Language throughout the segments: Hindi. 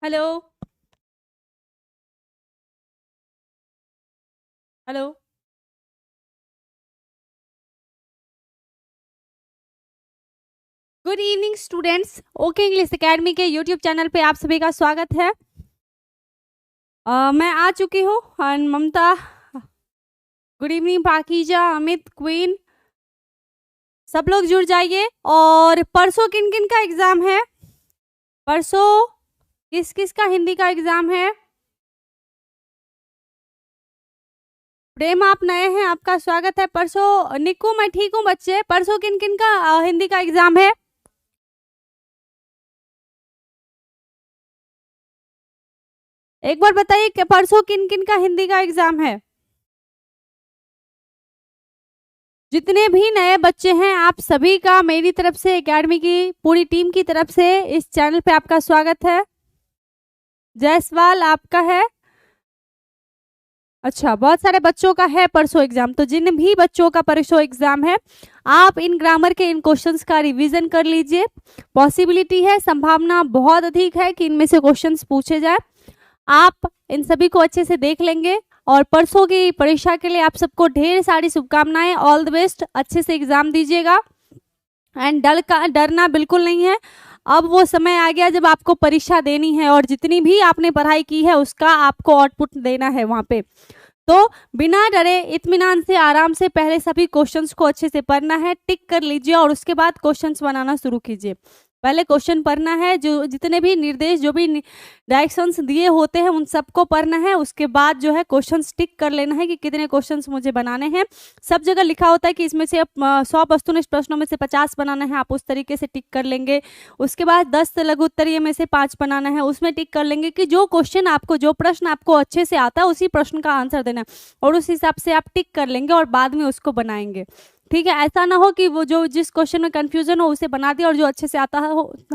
Hello. Hello. Good evening students. Okay English academy के यूट्यूब चैनल पे आप सभी का स्वागत है। मैं आ चुकी हूँ ममता। गुड इवनिंग पाकीजा, अमित, क्वीन, सब लोग जुड़ जाइए। और परसों किन किन का एग्जाम है? परसों किस किस का हिंदी का एग्जाम है? प्रेम, आप नए हैं, आपका स्वागत है। परसों निक्कू, मैं ठीक हूँ बच्चे। परसों किन किन का हिंदी का एग्जाम है? एक बार बताइए कि परसों किन किन का हिंदी का एग्जाम है? जितने भी नए बच्चे हैं आप सभी का मेरी तरफ से, एकेडमी की पूरी टीम की तरफ से इस चैनल पे आपका स्वागत है। जायसवाल आपका है। अच्छा, बहुत सारे बच्चों का है परसों एग्जाम। तो जिन भी बच्चों का परसों एग्जाम है आप इन ग्रामर के इन क्वेश्चंस का रिवीजन कर लीजिए। पॉसिबिलिटी है, संभावना बहुत अधिक है कि इनमें से क्वेश्चंस पूछे जाए। आप इन सभी को अच्छे से देख लेंगे और परसों की परीक्षा के लिए आप सबको ढेर सारी शुभकामनाएं। ऑल द बेस्ट, अच्छे से एग्जाम दीजिएगा। एंड डरना बिल्कुल नहीं है। अब वो समय आ गया जब आपको परीक्षा देनी है और जितनी भी आपने पढ़ाई की है उसका आपको आउटपुट देना है वहां पे। तो बिना डरे, इत्मीनान से, आराम से पहले सभी क्वेश्चंस को अच्छे से पढ़ना है, टिक कर लीजिए और उसके बाद क्वेश्चंस बनाना शुरू कीजिए। पहले क्वेश्चन पढ़ना है, जो जितने भी निर्देश, जो भी डायरेक्शंस दिए होते हैं उन सबको पढ़ना है। उसके बाद जो है क्वेश्चंस टिक कर लेना है कि कितने क्वेश्चंस मुझे बनाने हैं। सब जगह लिखा होता है कि इसमें से 100 वस्तुनिष्ठ प्रश्नों में से 50 बनाना है, आप उस तरीके से टिक कर लेंगे। उसके बाद 10 लघु उत्तरीय में से 5 बनाना है, उसमें टिक कर लेंगे कि जो क्वेश्चन आपको, जो प्रश्न आपको अच्छे से आता है उसी प्रश्न का आंसर देना है और उस हिसाब से आप टिक कर लेंगे और बाद में उसको बनाएंगे। ठीक है, ऐसा ना हो कि वो जो जिस क्वेश्चन में कंफ्यूजन हो उसे बना दिया और जो अच्छे से आता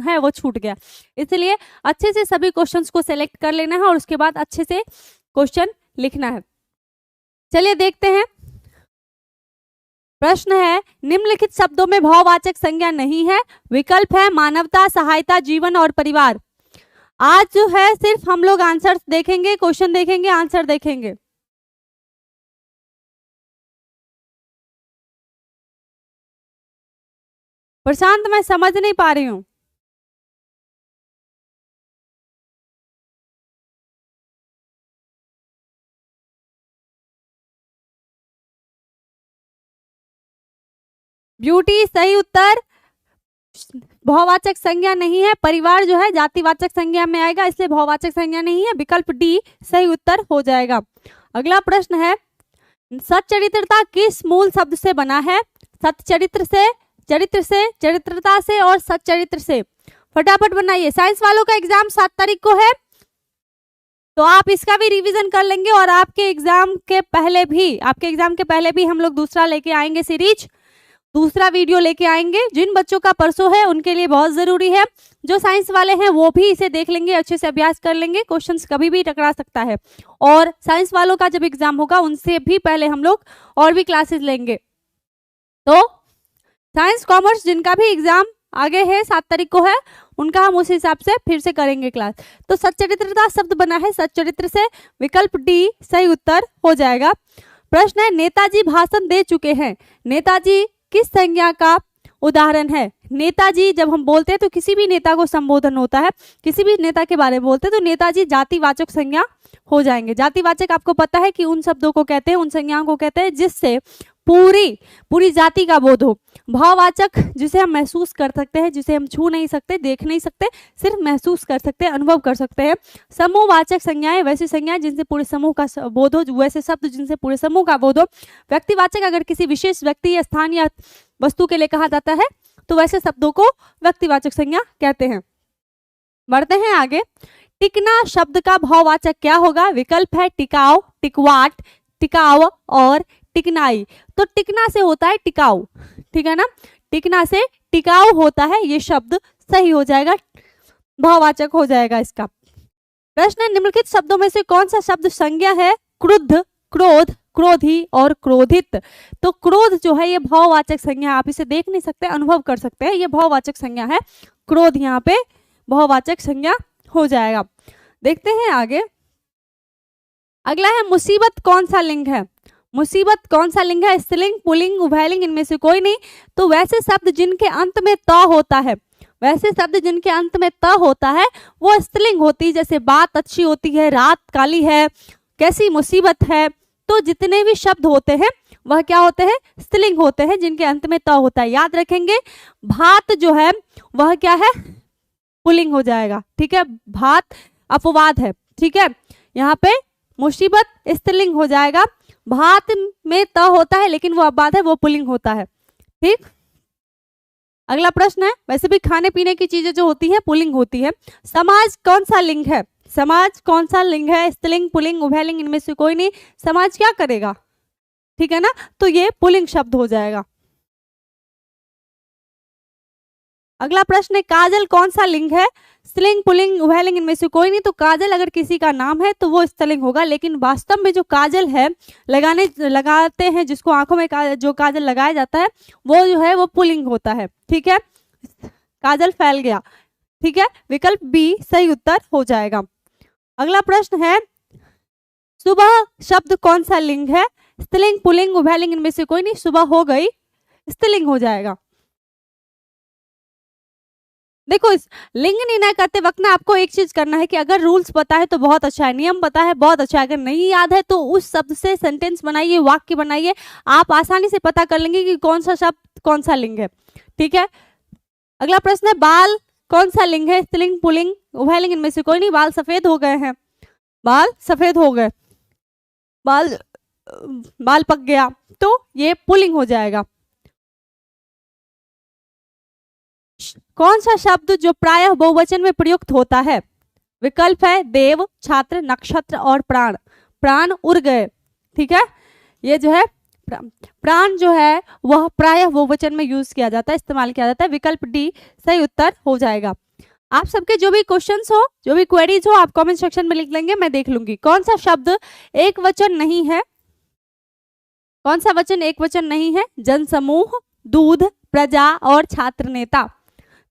है वो छूट गया। इसलिए अच्छे से सभी क्वेश्चंस को सेलेक्ट कर लेना है और उसके बाद अच्छे से क्वेश्चन लिखना है। चलिए देखते हैं। प्रश्न है, निम्नलिखित शब्दों में भाववाचक संज्ञा नहीं है। विकल्प है मानवता, सहायता, जीवन और परिवार। आज जो है सिर्फ हम लोग आंसर देखेंगे, क्वेश्चन देखेंगे, आंसर देखेंगे। प्रशांत, मैं समझ नहीं पा रही हूँ। ब्यूटी, सही उत्तर। भाववाचक संज्ञा नहीं है। परिवार जो है जातिवाचक संज्ञा में आएगा, इसलिए भाववाचक संज्ञा नहीं है। विकल्प डी सही उत्तर हो जाएगा। अगला प्रश्न है, सच्चरित्रता किस मूल शब्द से बना है? सच्चरित्र से, चरित्र से, चरित्रता से और सच्चरित्र से। फटाफट बनाइए। साइंस वालों का एग्जाम 7 तारीख को है, तो आप इसका भी रिवीजन कर लेंगे और आपके एग्जाम के पहले भी हम लोग दूसरा लेके आएंगे सीरीज, दूसरा वीडियो लेके आएंगे। जिन बच्चों का परसों है उनके लिए बहुत जरूरी है। जो साइंस वाले हैं वो भी इसे देख लेंगे, अच्छे से अभ्यास कर लेंगे। क्वेश्चंस कभी भी टकरा सकता है और साइंस वालों का जब एग्जाम होगा उनसे भी पहले हम लोग और भी क्लासेस लेंगे। तो साइंस कॉमर्स जिनका भी एग्जाम आगे है, 7 तारीख को है, उनका हम उस हिसाब से फिर से करेंगे क्लास। तो सच्चरित्रता शब्द बना है सच्चरित्र से। विकल्प डी सही उत्तर हो जाएगा। प्रश्न है, नेताजी भाषण दे चुके हैं। नेताजी किस संज्ञा का उदाहरण है? नेताजी जब हम बोलते हैं तो किसी भी नेता को संबोधन होता है, किसी भी नेता के बारे में बोलते हैं तो नेताजी जातिवाचक संज्ञा हो जाएंगे। जातिवाचक आपको पता है कि उन शब्दों को कहते हैं, उन संज्ञाओं को कहते हैं जिससे पूरी जाति का बोध हो। भाववाचक जिसे हम महसूस कर सकते हैं, जिसे हम छू नहीं सकते, देख नहीं सकते, सिर्फ महसूस कर सकते हैं, अनुभव कर सकते हैं। समूहवाचक संज्ञाएं वैसी संज्ञाएं जिनसे पूरे समूह का बोध हो, वैसे शब्द जिनसे पूरे समूह का बोध हो। व्यक्तिवाचक अगर किसी विशेष व्यक्ति या स्थान या वस्तु के लिए कहा जाता है तो वैसे शब्दों को व्यक्तिवाचक संज्ञा कहते हैं। बढ़ते हैं आगे। टिकना शब्द का भाववाचक क्या होगा? विकल्प है टिकाऊ, टिकवाट, टिकाऊ और टिकनाई। तो टिकना से होता है टिकाऊ, ठीक है ना, टिकना से टिकाऊ होता है, ये शब्द सही हो जाएगा, भाववाचक हो जाएगा इसका। प्रश्न, निम्नलिखित शब्दों में से कौन सा शब्द संज्ञा है? क्रुद्ध, क्रोध, क्रोधी और क्रोधित। तो क्रोध जो है ये भाववाचक संज्ञा, आप इसे देख नहीं सकते, अनुभव कर सकते हैं, ये भाववाचक संज्ञा है। क्रोध यहाँ पे भाववाचक संज्ञा हो जाएगा। देखते हैं आगे। अगला है मुसीबत कौन सा लिंग है? मुसीबत कौन सा लिंग है? स्त्रीलिंग, पुल्लिंग, उभयलिंग, इनमें से कोई नहीं। तो वैसे शब्द जिनके अंत में त होता है, वैसे शब्द जिनके अंत में त होता है वो स्त्रीलिंग होती है। जैसे बात अच्छी होती है, रात काली है, कैसी मुसीबत है। तो जितने भी शब्द होते हैं वह क्या होते हैं? स्त्रीलिंग होते हैं जिनके अंत में त होता है। याद रखेंगे भात जो है वह क्या है? पुल्लिंग हो जाएगा। ठीक है, भात अपवाद है। ठीक है, यहाँ पे मुसीबत स्त्रीलिंग हो जाएगा। भात में त होता है लेकिन वो अपवाद है, वो पुल्लिंग होता है। ठीक, अगला प्रश्न है, वैसे भी खाने पीने की चीजें जो होती हैं पुल्लिंग होती है। समाज कौन सा लिंग है? समाज कौन सा लिंग है? स्त्रीलिंग, पुल्लिंग, उभयलिंग, इनमें से कोई नहीं। समाज क्या करेगा? ठीक है ना, तो ये पुल्लिंग शब्द हो जाएगा। अगला प्रश्न है, काजल कौन सा लिंग है? स्त्रीलिंग, पुल्लिंग, उभयलिंग, इनमें से कोई नहीं। तो काजल अगर किसी का नाम है तो वो स्त्रीलिंग होगा, लेकिन वास्तव में जो काजल है लगाते हैं, जिसको आंखों में जो काजल लगाया जाता है वो जो है वो पुल्लिंग होता है। ठीक है, काजल फैल गया। ठीक है, विकल्प बी सही उत्तर हो जाएगा। अगला प्रश्न है, सुबह शब्द कौन सा लिंग है? स्त्रीलिंग, पुल्लिंग, उभयलिंग, इनमें से कोई नहीं। सुबह हो गई, स्त्रीलिंग हो जाएगा। देखो, इस लिंग निर्णय करते वक्त ना आपको एक चीज करना है कि अगर रूल्स पता है तो बहुत अच्छा है, नियम पता है बहुत अच्छा है, अगर नहीं याद है तो उस शब्द से सेंटेंस बनाइए, वाक्य बनाइए, आप आसानी से पता कर लेंगे कि कौन सा शब्द कौन सा लिंग है। ठीक है, अगला प्रश्न है, बाल कौन सा लिंग है? स्त्रीलिंग, पुल्लिंग, उभयलिंग, इनमें से कोई नहीं। बाल सफेद हो गए हैं, बाल सफेद हो गए, बाल बाल पक गया, तो ये पुल्लिंग हो जाएगा। कौन सा शब्द जो प्रायः बहुवचन में प्रयुक्त होता है? विकल्प है देव, छात्र, नक्षत्र और प्राण। प्राण उड़ गए। ठीक है, ये जो है प्राण जो है वह प्रायः बहुवचन में यूज किया जाता है, इस्तेमाल किया जाता है। विकल्प डी सही उत्तर हो जाएगा। आप सबके जो भी क्वेश्चंस हो, जो भी क्वेरीज हो, आप कमेंट सेक्शन में लिख लेंगे, मैं देख लूंगी। कौन सा शब्द एक वचन नहीं है? कौन सा वचन एक वचन नहीं है? जनसमूह, दूध, प्रजा और छात्र नेता।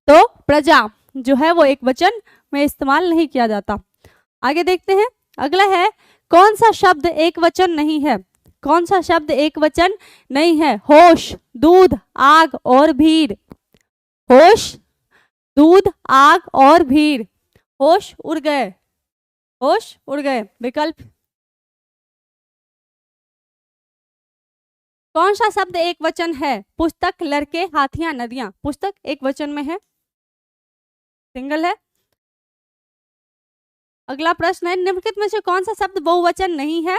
तो प्रजा जो है वो एक वचन में इस्तेमाल नहीं किया जाता। आगे देखते हैं, अगला है, कौन सा शब्द एक वचन नहीं है? कौन सा शब्द एक वचन नहीं है? होश, दूध, आग और भीड़। होश, दूध, आग और भीड़। होश उड़ गए, होश उड़ गए। विकल्प, कौन सा शब्द एक वचन है? पुस्तक, लड़के, हाथियां, नदियां। पुस्तक एक वचन में है, सिंगल है। अगला प्रश्न है, निम्नलिखित में से कौन सा शब्द बहुवचन नहीं है?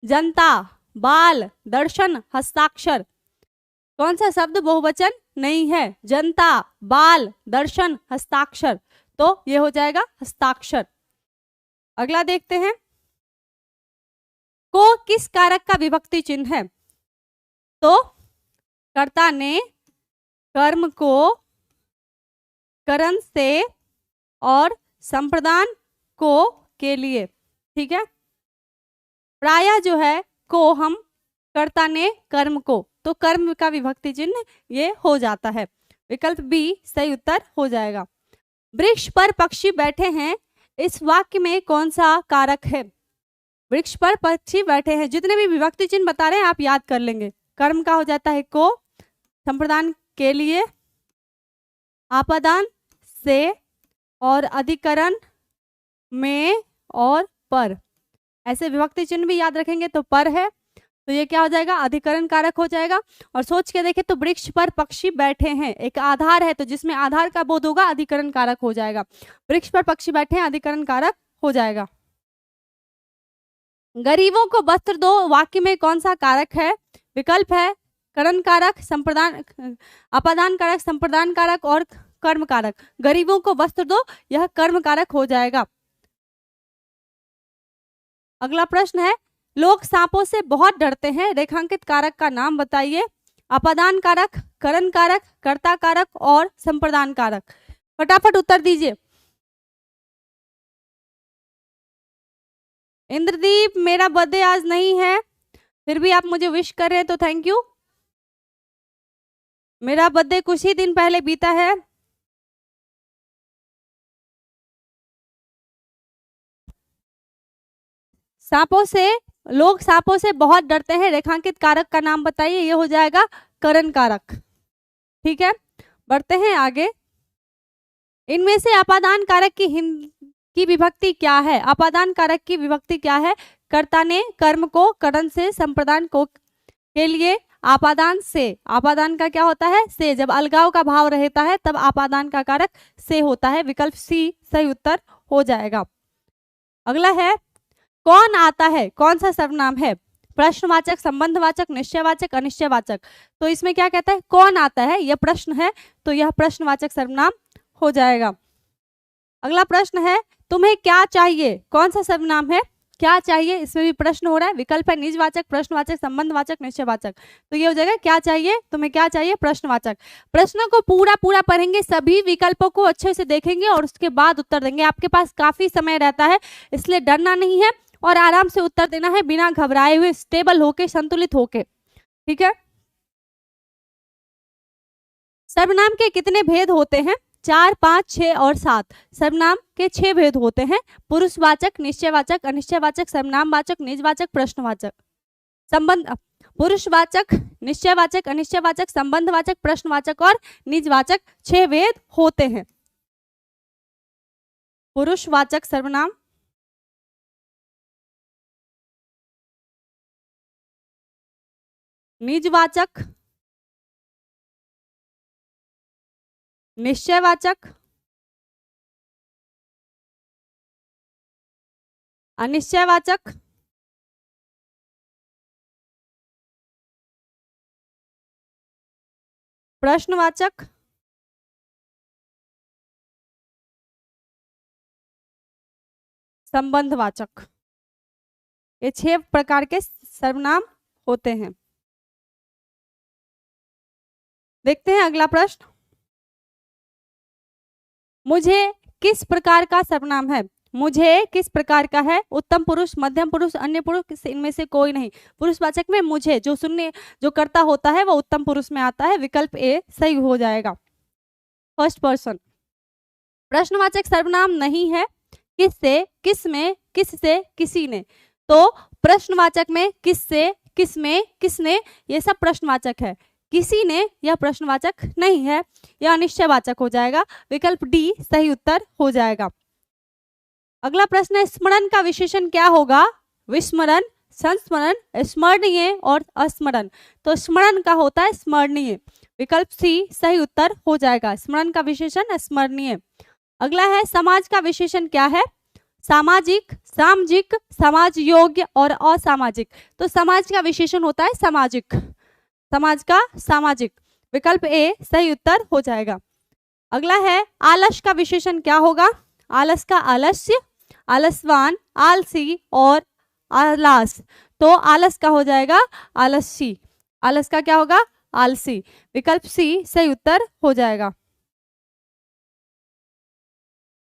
जनता, बाल, दर्शन, हस्ताक्षर। कौन सा शब्द बहुवचन नहीं है? जनता, बाल, दर्शन, हस्ताक्षर। तो ये हो जाएगा हस्ताक्षर। अगला देखते हैं, को किस कारक का विभक्ति चिन्ह है? तो कर्ता ने कर्म को करण से और संप्रदान को के लिए। ठीक है, प्रायः जो है को हम कर्ता ने कर्म को, तो कर्म का विभक्ति चिन्ह ये हो जाता है। विकल्प बी सही उत्तर हो जाएगा। वृक्ष पर पक्षी बैठे हैं, इस वाक्य में कौन सा कारक है? वृक्ष पर पक्षी बैठे हैं, जितने भी विभक्ति चिन्ह बता रहे हैं आप याद कर लेंगे। कर्म का हो जाता है को, संप्रदान के लिए, आपादान से और अधिकरण में और पर। ऐसे विभक्ति चिन्ह भी याद रखेंगे तो पर है, तो ये क्या हो जाएगा? अधिकरण कारक हो जाएगा। और सोच के देखें तो वृक्ष पर पक्षी बैठे हैं एक आधार है, तो जिसमें आधार का बोध होगा अधिकरण कारक हो जाएगा। वृक्ष पर पक्षी बैठे हैं, अधिकरण कारक हो जाएगा। गरीबों को वस्त्र दो, वाक्य में कौन सा कारक है? विकल्प है करण कारक, संप्रदान, अपादान कारक, संप्रदान कारक और कर्म कारक। गरीबों को वस्त्र दो, यह कर्म कारक हो जाएगा। अगला प्रश्न है, लोग सांपों से बहुत डरते हैं, रेखांकित कारक का नाम बताइए। अपादान कारक, करण कारक, कर्ता कारक और संप्रदान कारक। फटाफट उत्तर दीजिए। इंद्रदीप, मेरा बर्थडे आज नहीं है, फिर भी आप मुझे विश कर रहे हैं तो थैंक यू। मेरा बर्थडे कुछ ही दिन पहले बीता है। सांपों से, लोग सांपों से बहुत डरते हैं, रेखांकित कारक का नाम बताइए। ये हो जाएगा करण कारक। ठीक है, बढ़ते हैं आगे। इनमें से अपादान कारक की विभक्ति क्या है? अपादान कारक की विभक्ति क्या है? कर्ता ने कर्म को करण से, संप्रदान को के लिए आपादान से। आपादान का क्या होता है? से। जब अलगाव का भाव रहता है तब आपादान का कारक से होता है। विकल्प सी सही उत्तर हो जाएगा। अगला है, कौन आता है? कौन सा सर्वनाम है? प्रश्नवाचक, संबंधवाचक, निश्चयवाचक, अनिश्चयवाचक। तो इसमें क्या कहता है? कौन आता है, यह प्रश्न है, तो यह प्रश्नवाचक सर्वनाम हो जाएगा। अगला प्रश्न है, तुम्हें क्या चाहिए? कौन सा सर्वनाम है? क्या चाहिए, इसमें भी प्रश्न हो रहा है। विकल्प है निजवाचक, प्रश्नवाचक, संबंधवाचक, निश्चयवाचक। तो ये हो जाएगा क्या चाहिए, तुम्हें क्या चाहिए, प्रश्नवाचक। प्रश्न को पूरा पूरा पढ़ेंगे, सभी विकल्पों को अच्छे से देखेंगे और उसके बाद उत्तर देंगे। आपके पास काफी समय रहता है, इसलिए डरना नहीं है और आराम से उत्तर देना है, बिना घबराए हुए, स्टेबल होके, संतुलित होके। ठीक है। सर्वनाम के कितने भेद होते हैं? 4, 5, 6 और 7। सर्वनाम के 6 भेद होते हैं। पुरुषवाचक, निश्चयवाचक, अनिश्चयवाचक, सर्वनामवाचक, निजवाचक, प्रश्नवाचक। संबंध, पुरुषवाचक, निश्चयवाचक, अनिश्चयवाचक, संबंधवाचक, प्रश्नवाचक और निजवाचक 6 भेद होते हैं। पुरुषवाचक सर्वनाम, निजवाचक, निश्चयवाचक, अनिश्चयवाचक, प्रश्नवाचक, संबंधवाचक। ये 6 प्रकार के सर्वनाम होते हैं। देखते हैं अगला प्रश्न। मुझे किस प्रकार का सर्वनाम है? मुझे किस प्रकार का है? उत्तम पुरुष, मध्यम पुरुष, अन्य पुरुष, इनमें से कोई नहीं। पुरुषवाचक में मुझे, जो सुनने जो करता होता है वो उत्तम पुरुष में आता है। विकल्प ए सही हो जाएगा, फर्स्ट पर्सन। प्रश्नवाचक सर्वनाम नहीं है। किससे, किसमें, किससे, किसी ने। तो प्रश्नवाचक में किससे, किसमें, किसने, ये सब प्रश्नवाचक है। किसी ने यह प्रश्नवाचक नहीं है, यह अनिश्चयवाचक हो जाएगा। विकल्प डी सही उत्तर हो जाएगा। अगला प्रश्न है, स्मरण का विशेषण क्या होगा? विस्मरण, संस्मरण, स्मरणीय और अस्मरण। तो स्मरण का होता है स्मरणीय। विकल्प सी सही उत्तर हो जाएगा। स्मरण का विशेषण स्मरणीय। अगला है, समाज का विशेषण क्या है? सामाजिक, सामाजिक, समाज योग्य और असामाजिक। तो समाज का विशेषण होता है सामाजिक, समाज का सामाजिक। विकल्प ए सही उत्तर हो जाएगा। अगला है, आलस का विशेषण क्या होगा? आलस का आलस्य, आलसवान, आलसी और आलस। तो आलस का हो जाएगा आलसी। आलस का क्या होगा? आलसी। विकल्प सी सही उत्तर हो जाएगा।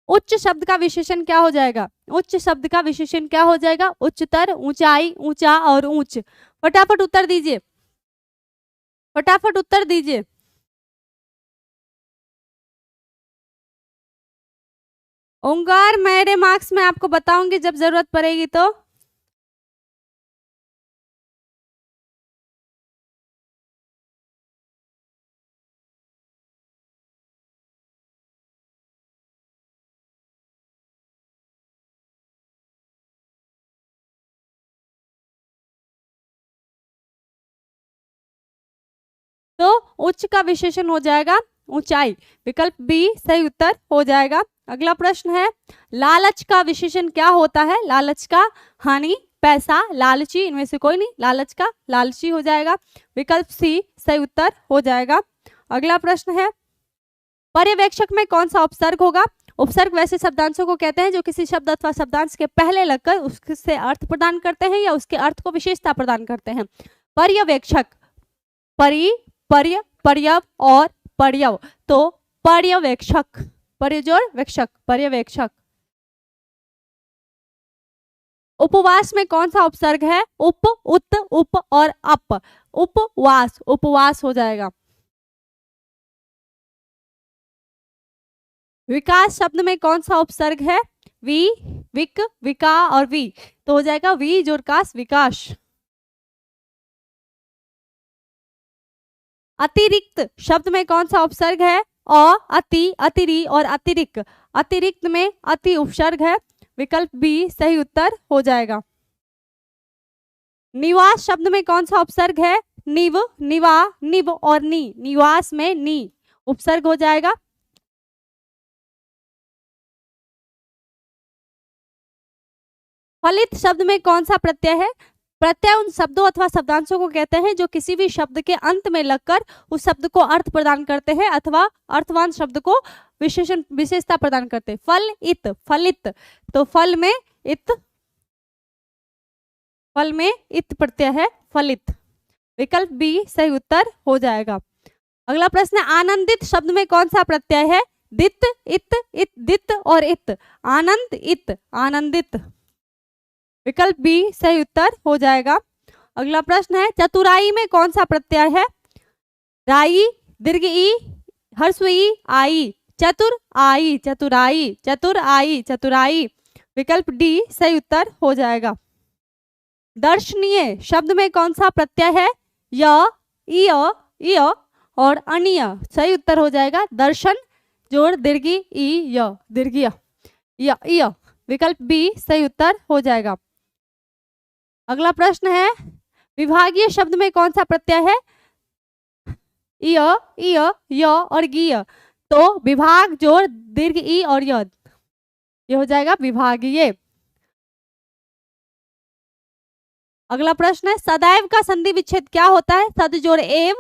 उच्च शब्द का विशेषण क्या हो जाएगा? उच्च शब्द का विशेषण क्या हो जाएगा? उच्चतर, ऊंचाई, ऊंचा और ऊंच। फटाफट उत्तर दीजिए, फटाफट उत्तर दीजिए। ओंकार, मेरे मार्क्स में आपको बताऊंगी जब जरूरत पड़ेगी तो। तो उच्च का विशेषण हो जाएगा ऊंचाई। विकल्प बी सही उत्तर हो जाएगा। अगला प्रश्न है, लालच का विशेषण क्या होता है? लालच का हानि, पैसा, लालची, इनमें से कोई नहीं। लालच का लालची हो जाएगा। विकल्प सी सही उत्तर हो जाएगा। अगला प्रश्न है, पर्यवेक्षक में कौन सा उपसर्ग होगा? उपसर्ग वैसे शब्दांशों को कहते हैं जो किसी शब्द अथवा शब्दांश के पहले लगकर उससे अर्थ प्रदान करते हैं या उसके अर्थ को विशेषता प्रदान करते हैं। पर्यवेक्षक, परि, पर्य, पर्यव और पर्यव। तो पर्यवेक्षक, पर्यजोड़ वेक्षक, पर्यवेक्षक। उपवास में कौन सा उपसर्ग है? उप, उत, उप और अप। उपवास, उपवास हो जाएगा। विकास शब्द में कौन सा उपसर्ग है? वी, विक, विका और वी, तो हो जाएगा वी जोड़ काश विकास। अतिरिक्त शब्द में कौन सा उपसर्ग है? अ, अति, अतिरि और अतिरिक्त। अतिरिक्त में अति उपसर्ग है, विकल्प बी सही उत्तर हो जाएगा। निवास शब्द में कौन सा उपसर्ग है? निव, निवा, निव और नी, निवास में नी उपसर्ग हो जाएगा। फलित शब्द में कौन सा प्रत्यय है? प्रत्यय उन शब्दों अथवा शब्दांशों को कहते हैं जो किसी भी शब्द के अंत में लगकर उस शब्द को अर्थ प्रदान करते हैं अथवा अर्थवान शब्द को विशेषता प्रदान करते हैं। फल, इत, फलित, तो फल में इत, फल में इत प्रत्यय है, फलित, विकल्प बी सही उत्तर हो जाएगा। अगला प्रश्न है आनंदित शब्द में कौन सा प्रत्यय है? दित, इत, दित और इत, आनंद, इत, आनंदित, विकल्प बी सही उत्तर हो जाएगा। अगला प्रश्न है चतुराई में कौन सा प्रत्यय है? राई, दीर्घ ई, ह्रस्व ई, आई, चतुर, आई, चतुराई, चतुर, आई, चतुराई, विकल्प डी सही उत्तर हो जाएगा। दर्शनीय शब्द में कौन सा प्रत्यय है? य, इय और अनीय, सही उत्तर हो जाएगा दर्शन जोड़ दीर्घी ई य, दीर्घीय, य, विकल्प बी सही उत्तर हो जाएगा। अगला प्रश्न है विभागीय शब्द में कौन सा प्रत्यय है? इय, य और गीय, तो विभाग जोड़ दीर्घ ई और य, ये हो जाएगा विभागीय। अगला प्रश्न है सदैव का संधि विच्छेद क्या होता है? सद जोड़ एव,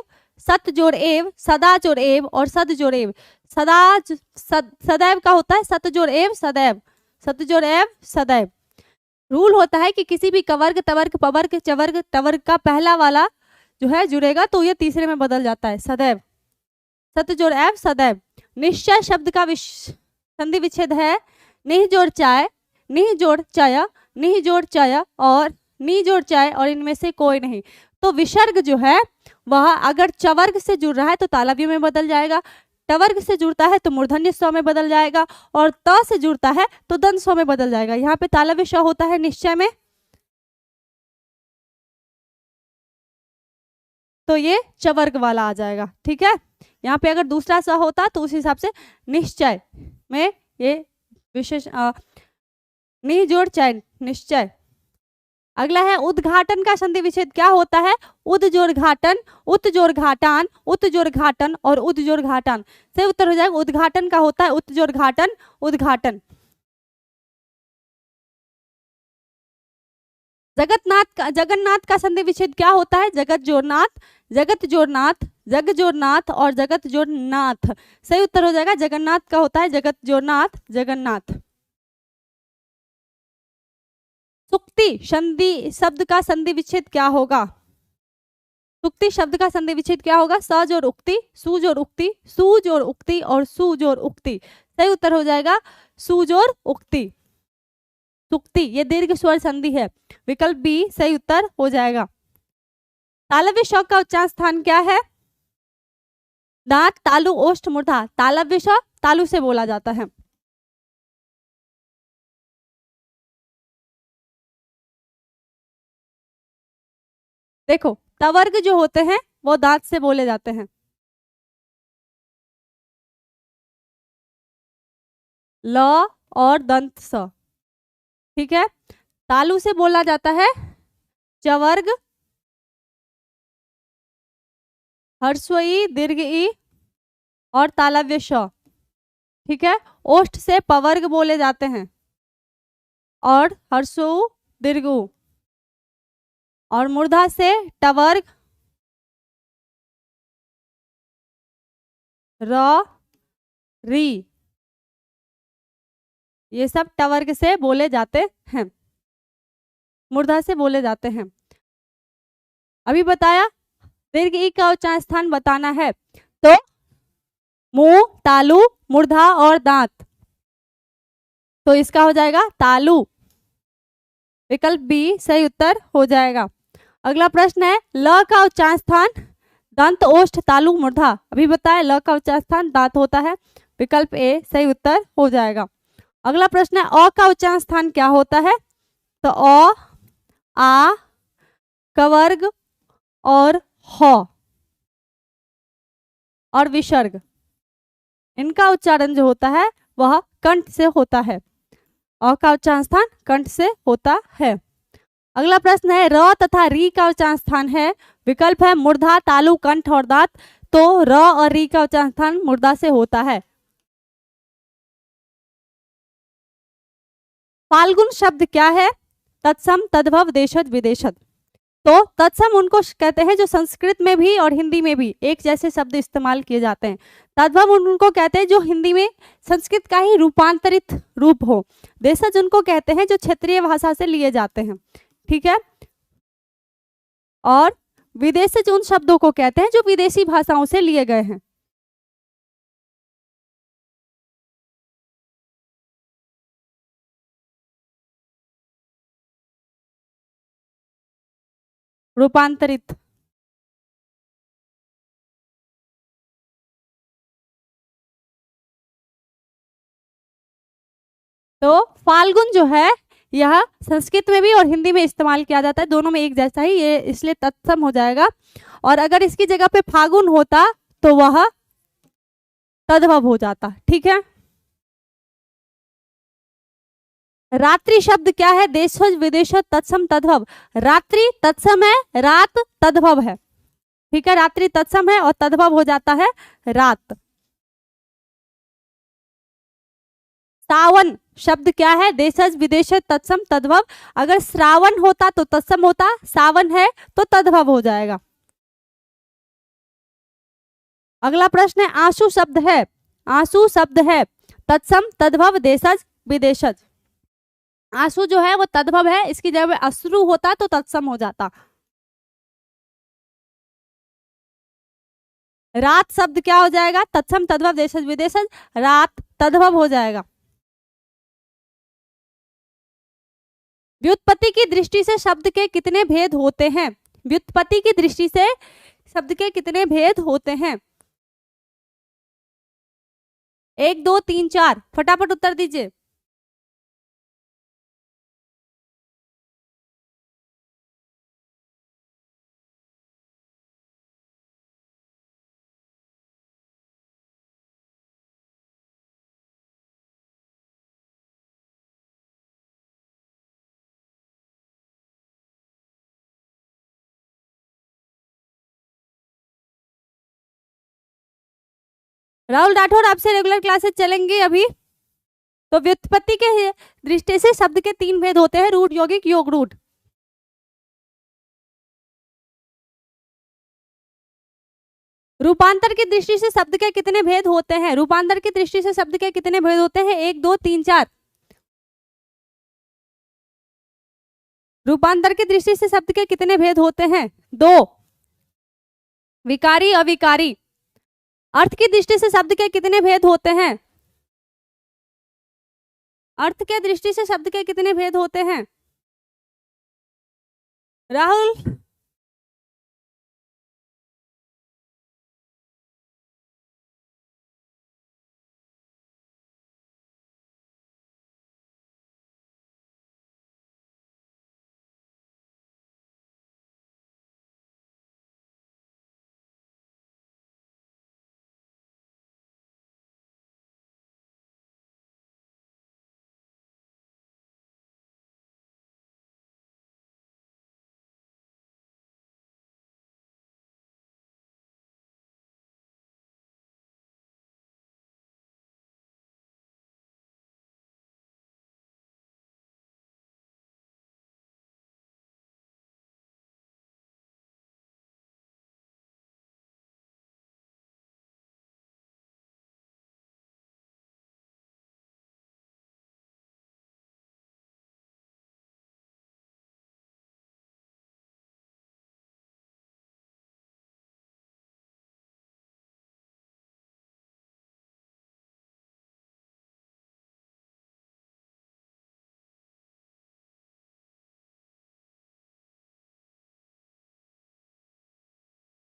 सत जोड़ एव, सदा जोड़ एव और सद जोड़ एव। सदैव का होता है सत जोड़ एव सदैव, सत जोड़ एव सदैव। रूल होता है कि किसी भी कवर्ग, तवर्ग, पवर्ग, चवर्ग, टवर्ग का पहला वाला जो है जुड़ेगा तो ये तीसरे में बदल जाता है, सदैव, सत जोड़ एव सदैव। निश्चय शब्द का संधि विच्छेद है निह जोड़ चाय, निह जोड़ चय, निह जोड़ चय और नी जोड़ चाय और इनमें से कोई नहीं। तो विसर्ग जो है वह अगर चवर्ग से जुड़ रहा है तो तालव्य में बदल जाएगा, टवर्ग से जुड़ता है तो मूर्धन्य स्व में बदल जाएगा और त से जुड़ता है तो दंत स्व में बदल जाएगा। यहाँ पे तालव्य स्व होता है निश्चय में, तो ये चवर्ग वाला आ जाएगा। ठीक है, यहाँ पे अगर दूसरा स्व होता तो उस हिसाब से निश्चय में ये विशेष निह जोड़ चाय, निश्चय। अगला है उद्घाटन का संधि विच्छेद क्या होता है? उद जोड़ घाटन, उत जोड़ घाटान, उत जोड़ घाटन और उद जोड़ घाटान, सही उत्तर हो जाएगा। उद्घाटन का होता है उत जोड़ घाटन, उद्घाटन। जगन्नाथ का संधि विच्छेद क्या होता है? जगत जोड़ नाथ, जगत जोड़ नाथ, जग जोड़ नाथ और जगत जोड़ नाथ, सही उत्तर हो जाएगा। जगन्नाथ का होता है जगत जोड़ नाथ, जगन्नाथ। सुक्ति संधि शब्द का संधि विच्छेद क्या होगा? सुक्ति शब्द का संधि विच्छेद क्या होगा? स जोड़ उक्ति, सु जोड़ उक्ति, सु जोड़ उक्ति और सु जोड़ उक्ति, सही उत्तर हो जाएगा सु जोड़ उक्ति। सुक्ति ये दीर्घ स्वर संधि है, विकल्प बी सही उत्तर हो जाएगा। तालव्य स्व का उच्चारण स्थान क्या है? दांत, तालु, ओष्ठ, मूर्धा। तालव्य स्व तालु से बोला जाता है। देखो तवर्ग जो होते हैं वो दांत से बोले जाते हैं, ल और दंत स, ठीक है। तालु से बोला जाता है चवर्ग, ह्रस्व ई, दीर्घ ई और तालव्य श, ठीक है। ओष्ठ से पवर्ग बोले जाते हैं और ह्रस्व उ, दीर्घ उ, और मूर्धा से टवर्ग, र, री, ये सब टवर्ग से बोले जाते हैं, मूर्धा से बोले जाते हैं। अभी बताया दीर्घ ई का उच्चारण स्थान बताना है, तो मुंह, तालु, मूर्धा और दांत, तो इसका हो जाएगा तालु, विकल्प बी सही उत्तर हो जाएगा। अगला प्रश्न है ल का उच्चारण स्थान दंत, ओष्ठ, तालु, मूर्धा। अभी बताया ल का उच्चारण स्थान दांत होता है, विकल्प ए सही उत्तर हो जाएगा। अगला प्रश्न है अ का उच्चारण स्थान क्या होता है? तो अ, आ, कवर्ग और ह और विसर्ग, इनका उच्चारण जो होता है वह कंठ से होता है। अ का उच्चारण स्थान कंठ से होता है। अगला प्रश्न है र तथा री का उच्चारण स्थान है, विकल्प है मूर्धा, तालु, कंठ और दांत। तो र और री का उच्चारण स्थान मूर्धा से होता है। फाल्गुन शब्द क्या है? तत्सम, तद्भव, देशज, विदेशज। तो तत्सम उनको कहते हैं जो संस्कृत में भी और हिंदी में भी एक जैसे शब्द इस्तेमाल किए जाते हैं। तद्भव उनको कहते हैं जो हिंदी में संस्कृत का ही रूपांतरित रूप हो। देशज उनको कहते हैं जो क्षेत्रीय भाषा से लिए जाते हैं, ठीक है। और विदेशज उन शब्दों को कहते हैं जो विदेशी भाषाओं से लिए गए हैं। रूपांतरित। तो फाल्गुन जो है यह संस्कृत में भी और हिंदी में इस्तेमाल किया जाता है, दोनों में एक जैसा ही, ये इसलिए तत्सम हो जाएगा। और अगर इसकी जगह पे फागुन होता तो वह तद्भव हो जाता, ठीक है। रात्रि शब्द क्या है? देशज, विदेशज, तत्सम, तद्भव। रात्रि तत्सम है, रात तद्भव है, ठीक है। रात्रि तत्सम है और तद्भव हो जाता है रात। सावन शब्द क्या है? देशज, विदेशज, तत्सम, तद्भव। अगर श्रावण होता तो तत्सम होता, सावन है तो तद्भव हो जाएगा। अगला प्रश्न है आंसू शब्द है, आंसू शब्द है तत्सम, तद्भव, देशज, विदेशज। आंसू जो है वो तद्भव है, इसकी जगह अश्रु होता तो तत्सम हो जाता। रात शब्द क्या हो जाएगा? तत्सम, तद्भव, देशज, विदेशज। रात तद्भव हो जाएगा। व्युत्पत्ति की दृष्टि से शब्द के कितने भेद होते हैं? व्युत्पत्ति की दृष्टि से शब्द के कितने भेद होते हैं? 1, 2, 3, 4, फटाफट उत्तर दीजिए। राहुल राठौर, आपसे रेगुलर क्लासेस चलेंगी अभी। तो व्युत्पत्ति के दृष्टि से शब्द के 3 भेद होते हैं, रूढ़, यौगिक, योग रूढ़। रूपांतर की दृष्टि से शब्द के कितने भेद होते हैं? रूपांतर की दृष्टि से शब्द के कितने भेद होते हैं? 1, 2, 3, 4। रूपांतर की दृष्टि से शब्द के कितने भेद होते हैं? 2। विकारी, अविकारी। अर्थ की दृष्टि से शब्द के कितने भेद होते हैं? अर्थ के दृष्टि से शब्द के कितने भेद होते हैं? राहुल,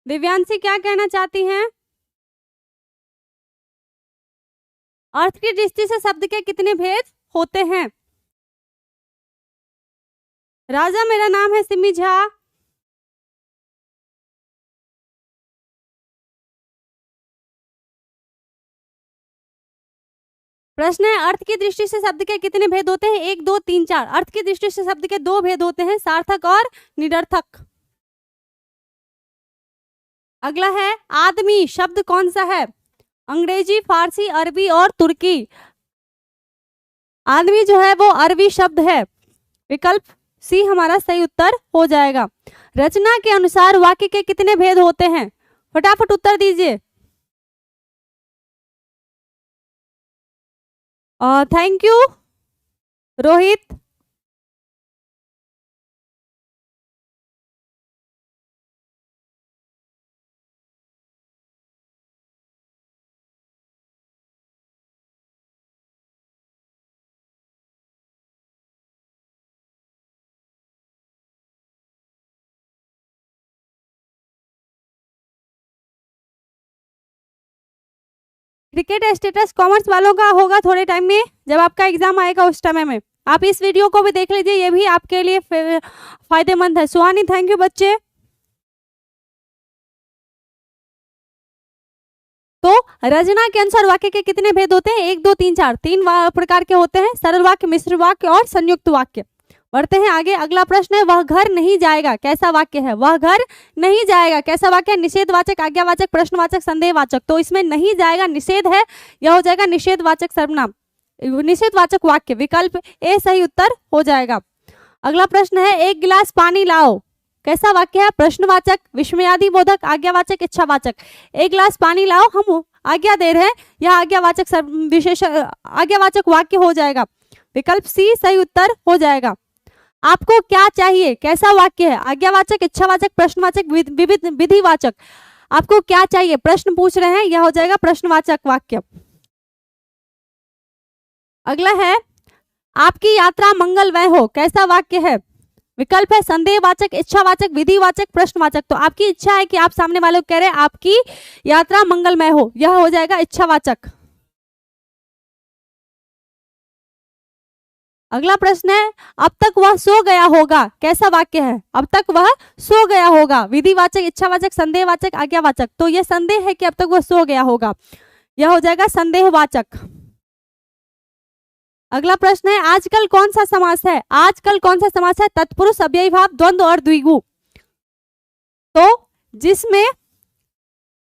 दिव्यांशी क्या कहना चाहती हैं? अर्थ की दृष्टि से शब्द के कितने भेद होते हैं? राजा मेरा नाम है सिमी झा। प्रश्न है, अर्थ की दृष्टि से शब्द के कितने भेद होते हैं? 1 2 3 4। अर्थ की दृष्टि से शब्द के 2 भेद होते हैं, सार्थक और निरर्थक। अगला है, आदमी शब्द कौन सा है? अंग्रेजी, फारसी, अरबी और तुर्की। आदमी जो है वो अरबी शब्द है। विकल्प सी हमारा सही उत्तर हो जाएगा। रचना के अनुसार वाक्य के कितने भेद होते हैं? फटाफट उत्तर दीजिए। Thank you Rohit. Cricket status commerce वालों का होगा थोड़े टाइम में, जब आपका एग्जाम आएगा उस समय में। आप इस वीडियो को भी देख लीजिए, ये भी आपके लिए फायदेमंद है। सुहानी थैंक यू बच्चे। तो रचना के अनुसार वाक्य के कितने भेद होते हैं? 1 2 3 4। 3 प्रकार के होते हैं, सरल वाक्य, मिश्र वाक्य और संयुक्त वाक्य। बढ़ते हैं आगे। अगला प्रश्न है, वह घर नहीं जाएगा, कैसा वाक्य है? वह घर नहीं जाएगा कैसा वाक्य है? निषेधवाचक, आज्ञावाचक, प्रश्नवाचक, संदेहवाचक। तो इसमें नहीं जाएगा निषेध है, यह हो जाएगा निषेधवाचक सर्वनाम, निषेधवाचक वाक्य। विकल्प ए सही उत्तर हो जाएगा। अगला प्रश्न है, 1 गिलास पानी लाओ, कैसा वाक्य है? प्रश्नवाचक, विस्मयादिबोधक, आज्ञावाचक, इच्छावाचक। 1 गिलास पानी लाओ, हम आज्ञा दे रहे हैं, यह आज्ञावाचक विशेष आज्ञावाचक वाक्य हो जाएगा। विकल्प सी सही उत्तर हो जाएगा। आपको क्या चाहिए, कैसा वाक्य है? आज्ञावाचक, इच्छावाचक, प्रश्नवाचक, विधिवाचक। आपको क्या चाहिए, प्रश्न पूछ रहे हैं, यह हो जाएगा प्रश्नवाचक वाक्य। अगला है, आपकी यात्रा मंगलमय हो, कैसा वाक्य है? विकल्प है संदेहवाचक, इच्छावाचक, विधिवाचक, प्रश्नवाचक। तो आपकी इच्छा है कि आप सामने वाले को कह रहे हैं आपकी यात्रा मंगलमय हो, यह हो जाएगा इच्छावाचक। अगला प्रश्न है, अब तक वह सो गया होगा, कैसा वाक्य है? अब तक वह सो गया होगा, विधिवाचक, इच्छावाचक, संदेहवाचक, आज्ञावाचक। तो यह संदेह है कि अब तक वह सो गया होगा, यह हो जाएगा संदेहवाचक। अगला प्रश्न है, आजकल कौन सा समास है? आजकल कौन सा समास है? तत्पुरुष, अव्ययी भाव, द्वंद्व और द्विगु। तो जिसमें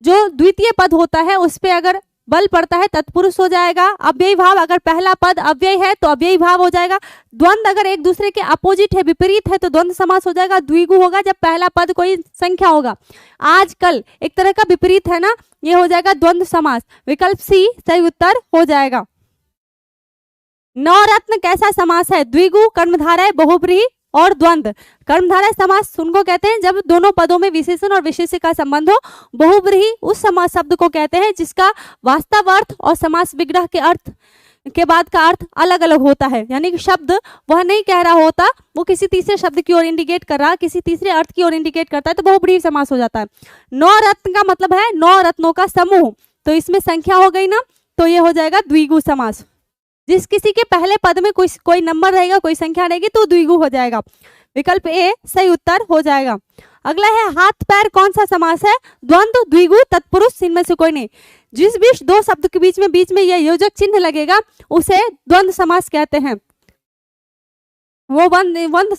जो द्वितीय पद होता है उस पे अगर बल पड़ता है तत्पुरुष हो जाएगा। अव्ययी भाव, अगर पहला पद अव्यय है तो अव्ययी भाव हो जाएगा। द्वंद्व अगर एक दूसरे के अपोजिट है, विपरीत है, तो द्वंद्व समास हो जाएगा। द्विगु होगा जब पहला पद कोई संख्या होगा। आजकल एक तरह का विपरीत है ना, ये हो जाएगा द्वंद्व समास। विकल्प सी सही उत्तर हो जाएगा। नवरत्न कैसा समास है? द्विगु, कर्मधारय, बहुब्रीहि और द्वंद्व। कर्मधारय समास उनको कहते हैं जब दोनों पदों में विशेषण और विशेष्य का संबंध हो। बहुब्रीहि उस समास शब्द को कहते हैं जिसका वास्तव अर्थ और समास विग्रह के अर्थ के बाद का अर्थ अलग अलग होता है, यानी कि शब्द वह नहीं कह रहा होता, वो किसी तीसरे शब्द की ओर इंडिकेट कर रहा, किसी तीसरे अर्थ की ओर इंडिकेट करता है, तो बहुब्रीहि समास हो जाता है। नवरत्न का मतलब है 9 रत्नों का समूह, तो इसमें संख्या हो गई ना, तो ये हो जाएगा द्विगु समास। जिस किसी के पहले पद में कोई नंबर रहेगा, कोई संख्या रहेगी, तो द्विगु हो जाएगा। विकल्प ए सही उत्तर हो जाएगा। अगला है, हाथ पैर कौन सा समास है? द्वंद्व, द्विगु, तत्पुरुष, इनमें से कोई नहीं। जिस बीच दो शब्द के बीच में यह योजक चिन्ह लगेगा उसे द्वंद्व समास कहते हैं, वो द्वंद्व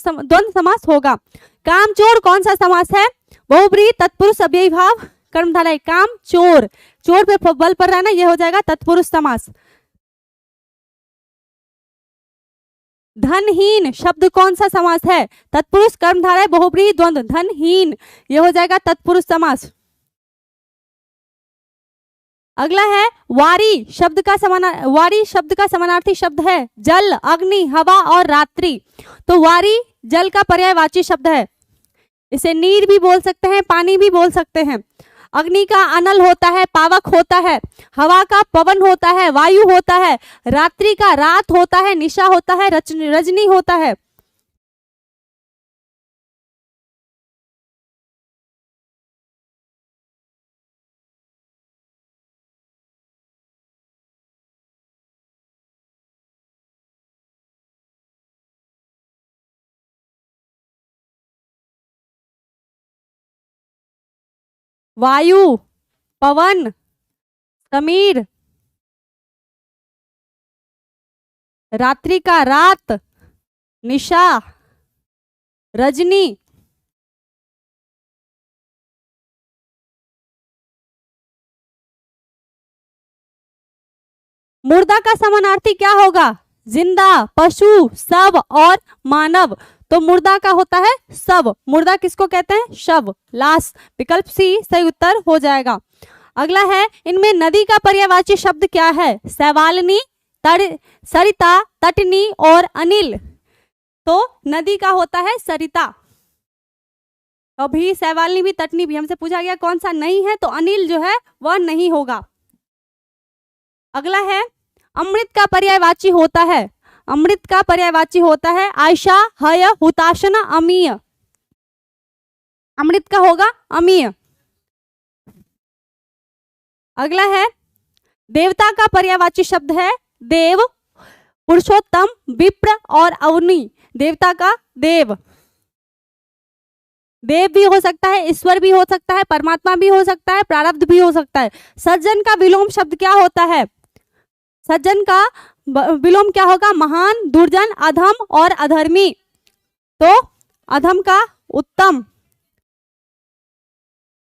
समास होगा। कामचोर कौन सा समास है? बहुब्रीहि, तत्पुरुष, अव्ययी भाव, कर्मधारय। काम चोर, चोर पे बल पर रहना, यह हो जाएगा तत्पुरुष समास। धनहीन शब्द कौन सा समास है? तत्पुरुष, कर्मधारय, बहुब्रीहि, द्वंद्व। धनहीन यह हो जाएगा तत्पुरुष समास। अगला है, वारी शब्द का समानार्थी शब्द है जल, अग्नि, हवा और रात्रि। तो वारी जल का पर्यायवाची शब्द है, इसे नीर भी बोल सकते हैं, पानी भी बोल सकते हैं। अग्नि का अनल होता है, पावक होता है। हवा का पवन होता है, वायु होता है। रात्रि का रात होता है, निशा होता है, रजनी होता है। वायु, पवन, समीर, रात्रि का रात, निशा, रजनी, मुर्दा का समानार्थी क्या होगा? जिंदा, पशु, शव और मानव। तो मुर्दा का होता है शव। मुर्दा किसको कहते हैं? शव, लाश। विकल्प सी सही उत्तर हो जाएगा। अगला है, इनमें नदी का पर्यायवाची शब्द क्या है? शैवालिनी, सरिता, तटनी और अनिल। तो नदी का होता है सरिता। अभी शैवालिनी भी तटनी भी हमसे पूछा गया कौन सा नहीं है, तो अनिल जो है वह नहीं होगा। अगला है, अमृत का पर्यायवाची होता है, अमृत का पर्यायवाची होता है आयशा, हय, हुताशन, अमीय। अमृत का होगा अमीय। अगला है, देवता का पर्यायवाची शब्द है देव, पुरुषोत्तम, विप्र और अवनी। देवता का देव, देव भी हो सकता है, ईश्वर भी हो सकता है, परमात्मा भी हो सकता है, प्रारब्ध भी हो सकता है। सज्जन का विलोम शब्द क्या होता है? सज्जन का विलोम क्या होगा? महान, दुर्जन, अधम और अधर्मी। तो अधम का उत्तम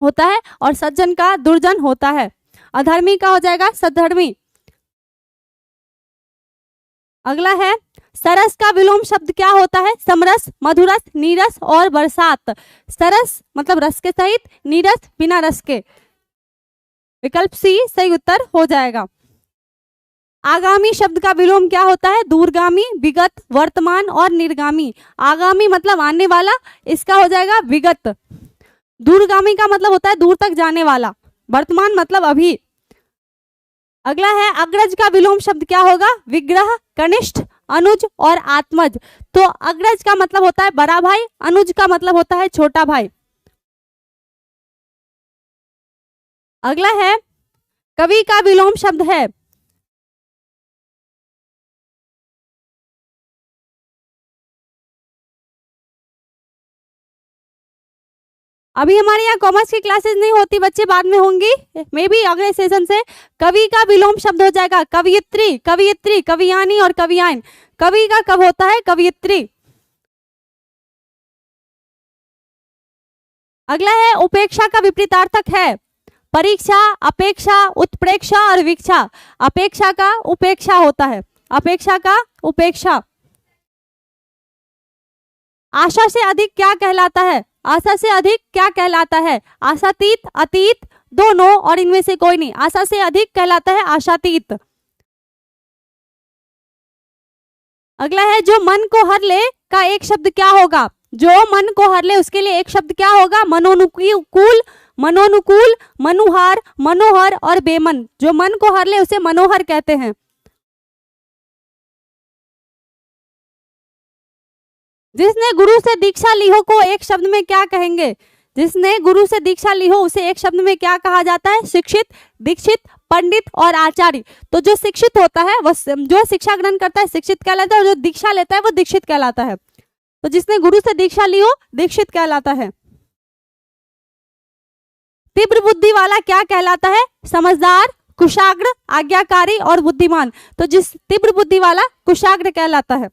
होता है और सज्जन का दुर्जन होता है। अधर्मी का हो जाएगा सद्धर्मी। अगला है, सरस का विलोम शब्द क्या होता है? समरस, मधुरस, नीरस और बरसात। सरस मतलब रस के सहित, नीरस बिना रस के। विकल्प सी सही उत्तर हो जाएगा। आगामी शब्द का विलोम क्या होता है? दूरगामी, विगत, वर्तमान और निर्गामी। आगामी मतलब आने वाला, इसका हो जाएगा विगत। दूरगामी का मतलब होता है दूर तक जाने वाला, वर्तमान मतलब अभी। अगला है, अग्रज का विलोम शब्द क्या होगा? विग्रह, कनिष्ठ, अनुज और आत्मज। तो अग्रज का मतलब होता है बड़ा भाई, अनुज का मतलब होता है छोटा भाई। अगला है, कवि का विलोम शब्द है, अभी हमारे यहाँ कॉमर्स की क्लासेस नहीं होती बच्चे, बाद में होंगी मे बी अगले सेशन से। कवि का विलोम शब्द हो जाएगा कवियत्री, कवियत्री, कवियानी और कवियान। कवि का कब होता है? कवियत्री। अगला है, उपेक्षा का विपरीतार्थक है परीक्षा, अपेक्षा, उत्प्रेक्षा और वीक्षा। अपेक्षा का उपेक्षा होता है, अपेक्षा का उपेक्षा। आशा से अधिक क्या कहलाता है? आशा से अधिक क्या कहलाता है? आशातीत, अतीत, दोनों और इनमें से कोई नहीं। आशा से अधिक कहलाता है आशातीत। अगला है, जो मन को हर ले का एक शब्द क्या होगा? जो मन को हर ले उसके लिए एक शब्द क्या होगा? मनोनुकूल, मनोनुकूल, मनुहार, मनोहर और बेमन। जो मन को हर ले उसे मनोहर कहते हैं। जिसने गुरु से दीक्षा ली हो को एक शब्द में क्या कहेंगे? जिसने गुरु से दीक्षा ली हो उसे एक शब्द में क्या कहा जाता है? शिक्षित, दीक्षित, पंडित और आचार्य। तो जो शिक्षित होता है वह, जो शिक्षा ग्रहण करता है शिक्षित कहलाता है, और जो दीक्षा लेता है वो दीक्षित कहलाता है। तो जिसने गुरु से दीक्षा ली हो दीक्षित कहलाता है। तीव्र बुद्धि वाला क्या कहलाता है? समझदार, कुशाग्र, आज्ञाकारी और बुद्धिमान। तो जिस तीव्र बुद्धि वाला कुशाग्र कहलाता है।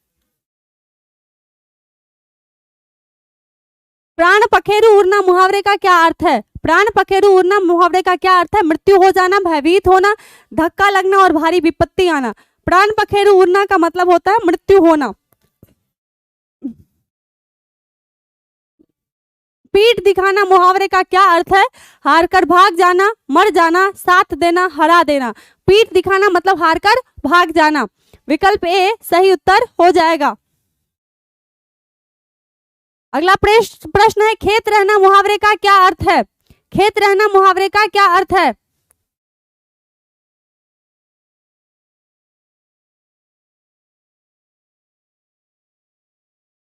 प्राण पखेरु उड़ना मुहावरे का क्या अर्थ है? प्राण पखेरु उड़ना मुहावरे का क्या अर्थ है? मृत्यु हो जाना, भयभीत होना, धक्का लगना और भारी विपत्ति आना। प्राण पखेरु उड़ना का मतलब होता है मृत्यु होना। पीठ दिखाना मुहावरे का क्या अर्थ है? हार कर भाग जाना, मर जाना, साथ देना, हरा देना। पीठ दिखाना मतलब हार कर भाग जाना। विकल्प ए सही उत्तर हो जाएगा। अगला प्रश्न है, खेत रहना मुहावरे का क्या अर्थ है? खेत रहना मुहावरे का क्या अर्थ है?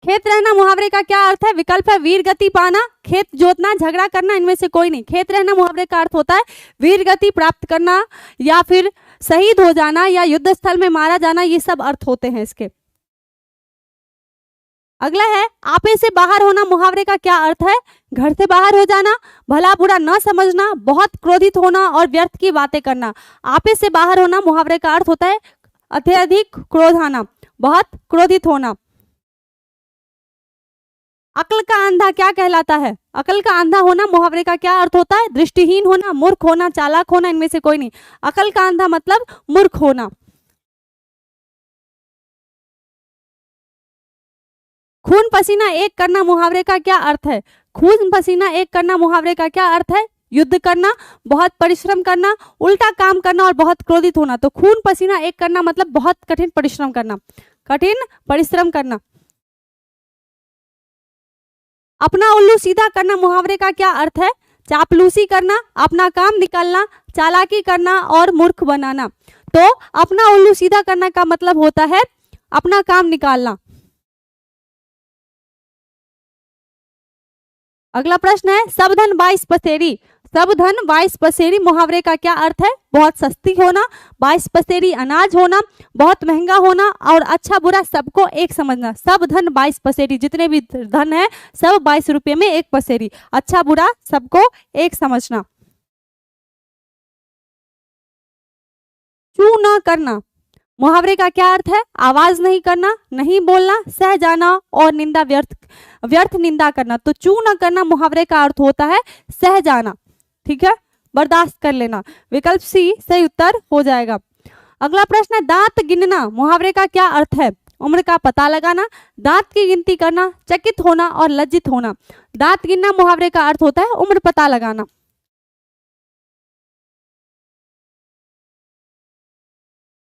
खेत रहना मुहावरे का क्या अर्थ है? विकल्प है वीर गति पाना, खेत जोतना, झगड़ा करना, इनमें से कोई नहीं। खेत रहना मुहावरे का अर्थ होता है वीर गति प्राप्त करना, या फिर शहीद हो जाना, या युद्ध स्थल में मारा जाना, ये सब अर्थ होते हैं इसके। अगला है आपे से बाहर होना, मुहावरे का क्या अर्थ है? घर से बाहर हो जाना, भला बुरा न समझना, बहुत क्रोधित होना और व्यर्थ की बातें करना। आपे से बाहर होना मुहावरे का अर्थ होता है अत्यधिक क्रोध आना, बहुत क्रोधित होना। अक्ल का अंधा क्या कहलाता है? अकल का अंधा होना मुहावरे का क्या अर्थ होता है? दृष्टिहीन होना, मूर्ख होना, चालाक होना, इनमें से कोई नहीं। अकल का अंधा मतलब मूर्ख होना। खून पसीना एक करना मुहावरे का क्या अर्थ है? खून पसीना एक करना मुहावरे का क्या अर्थ है? युद्ध करना, बहुत परिश्रम करना, उल्टा काम करना और बहुत क्रोधित होना। तो खून पसीना एक करना मतलब बहुत कठिन परिश्रम करना, कठिन परिश्रम करना। अपना उल्लू सीधा करना मुहावरे का क्या अर्थ है? चापलूसी करना, अपना काम निकालना, चालाकी करना और मूर्ख बनाना। तो अपना उल्लू सीधा करना का मतलब होता है अपना काम निकालना। अगला प्रश्न है सब धन 22 पसेरी। सब धन 22 पसेरी मुहावरे का क्या अर्थ है? बहुत सस्ती होना, 22 पसेरी अनाज होना, बहुत महंगा होना और अच्छा बुरा सबको एक समझना। सब धन 22 पसेरी, जितने भी धन है सब 22 रुपये में एक पसेरी, अच्छा बुरा सबको एक समझना। चू न करना मुहावरे का क्या अर्थ है? आवाज नहीं करना, नहीं बोलना, सह जाना और निंदा व्यर्थ निंदा करना। तो चू न करना मुहावरे का अर्थ होता है सह जाना, ठीक है, बर्दाश्त कर लेना। विकल्प सी सही उत्तर हो जाएगा। अगला प्रश्न है दांत गिनना मुहावरे का क्या अर्थ है? उम्र का पता लगाना, दांत की गिनती करना, चकित होना और लज्जित होना। दांत गिनना मुहावरे का अर्थ होता है उम्र पता लगाना।